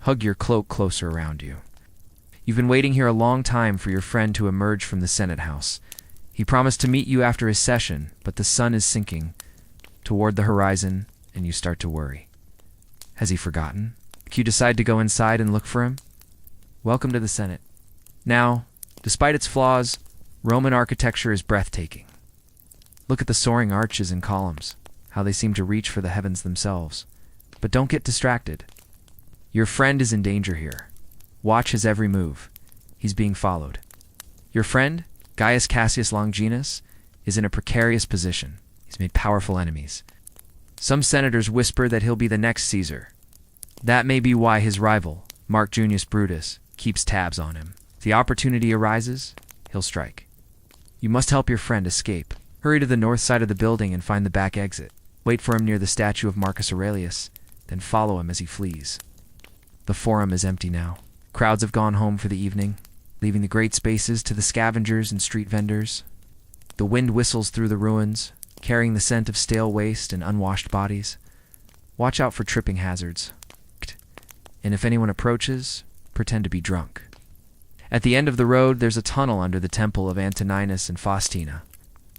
Hug your cloak closer around you. You've been waiting here a long time for your friend to emerge from the Senate House. He promised to meet you after his session, but the sun is sinking toward the horizon, and you start to worry. Has he forgotten? You decide to go inside and look for him? Welcome to the Senate. Now, despite its flaws, Roman architecture is breathtaking. Look at the soaring arches and columns, how they seem to reach for the heavens themselves. But don't get distracted. Your friend is in danger here. Watch his every move. He's being followed. Your friend, Gaius Cassius Longinus, is in a precarious position. He's made powerful enemies. Some senators whisper that he'll be the next Caesar. That may be why his rival, Mark Junius Brutus, keeps tabs on him. If the opportunity arises, he'll strike. You must help your friend escape. Hurry to the north side of the building and find the back exit. Wait for him near the statue of Marcus Aurelius, then follow him as he flees. The forum is empty now. Crowds have gone home for the evening, leaving the great spaces to the scavengers and street vendors. The wind whistles through the ruins, carrying the scent of stale waste and unwashed bodies. Watch out for tripping hazards. And if anyone approaches, pretend to be drunk. At the end of the road, there's a tunnel under the temple of Antoninus and Faustina.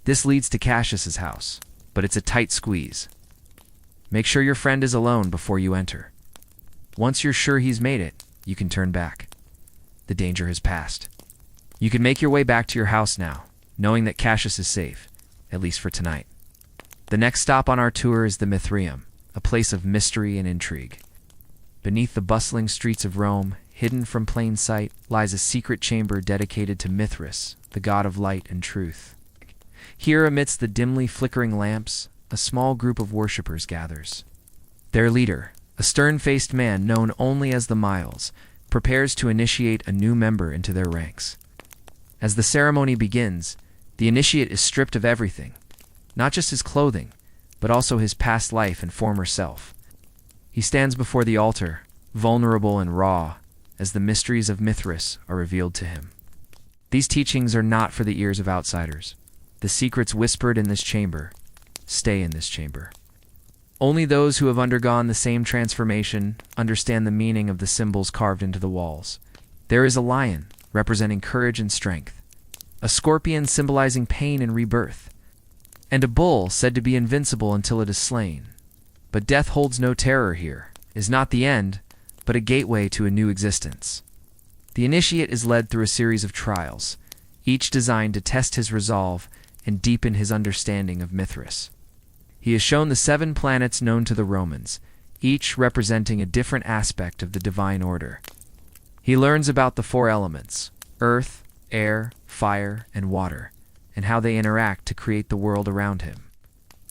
This leads to Cassius's house, but it's a tight squeeze. Make sure your friend is alone before you enter. Once you're sure he's made it, you can turn back. The danger has passed. You can make your way back to your house now, knowing that Cassius is safe, at least for tonight. The next stop on our tour is the Mithraeum, a place of mystery and intrigue. Beneath the bustling streets of Rome, hidden from plain sight, lies a secret chamber dedicated to Mithras, the god of light and truth. Here, amidst the dimly flickering lamps, a small group of worshippers gathers. Their leader, a stern-faced man known only as the Miles, prepares to initiate a new member into their ranks. As the ceremony begins, the initiate is stripped of everything, not just his clothing, but also his past life and former self. He stands before the altar, vulnerable and raw, as the mysteries of Mithras are revealed to him. These teachings are not for the ears of outsiders. The secrets whispered in this chamber stay in this chamber. Only those who have undergone the same transformation understand the meaning of the symbols carved into the walls. There is a lion, representing courage and strength, a scorpion symbolizing pain and rebirth, and a bull said to be invincible until it is slain. But death holds no terror here, is not the end, but a gateway to a new existence. The initiate is led through a series of trials, each designed to test his resolve and deepen his understanding of Mithras. He is shown the 7 planets known to the Romans, each representing a different aspect of the divine order. He learns about the 4 elements, earth, air, fire, and water, and how they interact to create the world around him.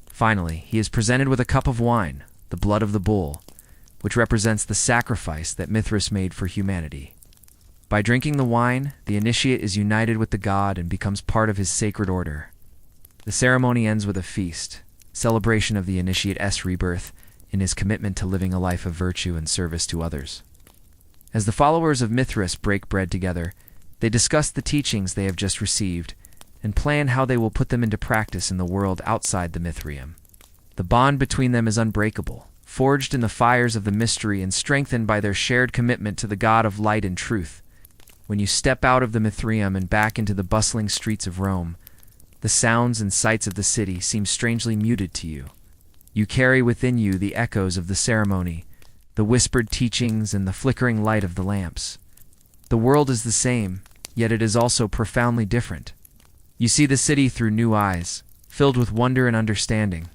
Finally, he is presented with a cup of wine, the blood of the bull, which represents the sacrifice that Mithras made for humanity. By drinking the wine, the initiate is united with the god and becomes part of his sacred order. The ceremony ends with a feast, celebration of the initiate's rebirth in his commitment to living a life of virtue and service to others. As the followers of Mithras break bread together, they discuss the teachings they have just received and plan how they will put them into practice in the world outside the Mithraeum. The bond between them is unbreakable, forged in the fires of the mystery and strengthened by their shared commitment to the God of light and truth. When you step out of the Mithraeum and back into the bustling streets of Rome, the sounds and sights of the city seem strangely muted to you. You carry within you the echoes of the ceremony, the whispered teachings and the flickering light of the lamps. The world is the same, yet it is also profoundly different. You see the city through new eyes, filled with wonder and understanding.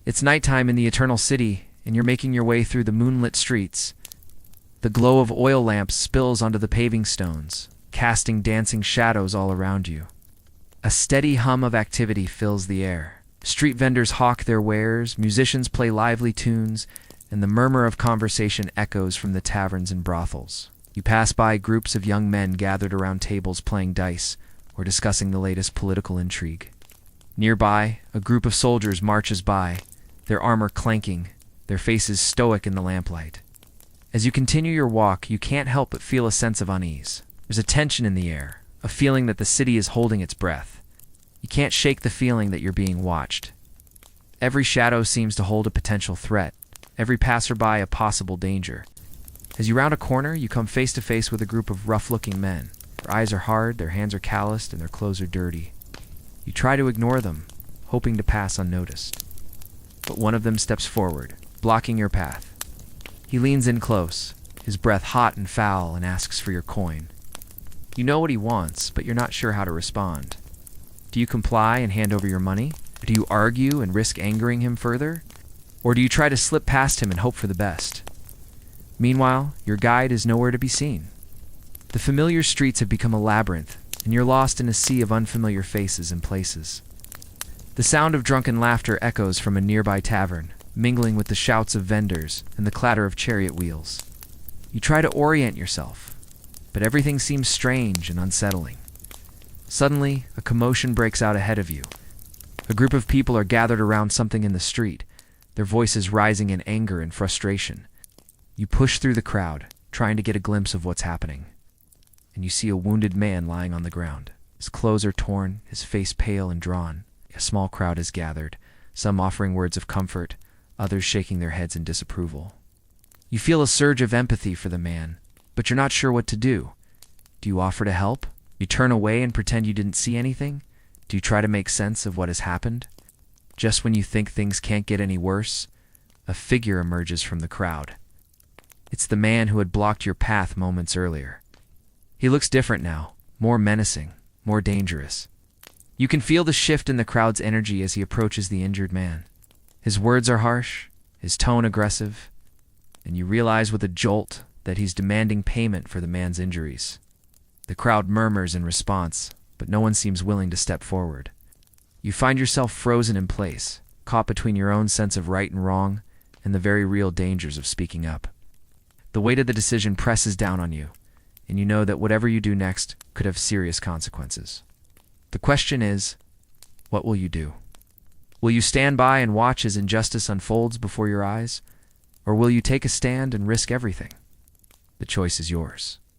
It's nighttime in the Eternal City, and you're making your way through the moonlit streets. The glow of oil lamps spills onto the paving stones, casting dancing shadows all around you. A steady hum of activity fills the air. Street vendors hawk their wares, musicians play lively tunes, and the murmur of conversation echoes from the taverns and brothels. You pass by groups of young men gathered around tables playing dice or discussing the latest political intrigue. Nearby, a group of soldiers marches by, their armor clanking, their faces stoic in the lamplight. As you continue your walk, you can't help but feel a sense of unease. There's a tension in the air, a feeling that the city is holding its breath. You can't shake the feeling that you're being watched. Every shadow seems to hold a potential threat, every passerby a possible danger. As you round a corner, you come face to face with a group of rough-looking men. Their eyes are hard, their hands are calloused, and their clothes are dirty. You try to ignore them, hoping to pass unnoticed. But one of them steps forward, blocking your path. He leans in close, his breath hot and foul, and asks for your coin. You know what he wants, but you're not sure how to respond. Do you comply and hand over your money? Do you argue and risk angering him further? Or do you try to slip past him and hope for the best? Meanwhile, your guide is nowhere to be seen. The familiar streets have become a labyrinth, and you're lost in a sea of unfamiliar faces and places. The sound of drunken laughter echoes from a nearby tavern, mingling with the shouts of vendors and the clatter of chariot wheels. You try to orient yourself, but everything seems strange and unsettling. Suddenly, a commotion breaks out ahead of you. A group of people are gathered around something in the street, their voices rising in anger and frustration. You push through the crowd, trying to get a glimpse of what's happening. And you see a wounded man lying on the ground. His clothes are torn, his face pale and drawn. A small crowd is gathered, some offering words of comfort, others shaking their heads in disapproval. You feel a surge of empathy for the man, but you're not sure what to do. Do you offer to help? You turn away and pretend you didn't see anything? Do you try to make sense of what has happened? Just when you think things can't get any worse, a figure emerges from the crowd. It's the man who had blocked your path moments earlier. He looks different now, more menacing, more dangerous. You can feel the shift in the crowd's energy as he approaches the injured man. His words are harsh, his tone aggressive, and you realize with a jolt that he's demanding payment for the man's injuries. The crowd murmurs in response, but no one seems willing to step forward. You find yourself frozen in place, caught between your own sense of right and wrong and the very real dangers of speaking up. The weight of the decision presses down on you, and you know that whatever you do next could have serious consequences. The question is, what will you do? Will you stand by and watch as injustice unfolds before your eyes? Or will you take a stand and risk everything? The choice is yours.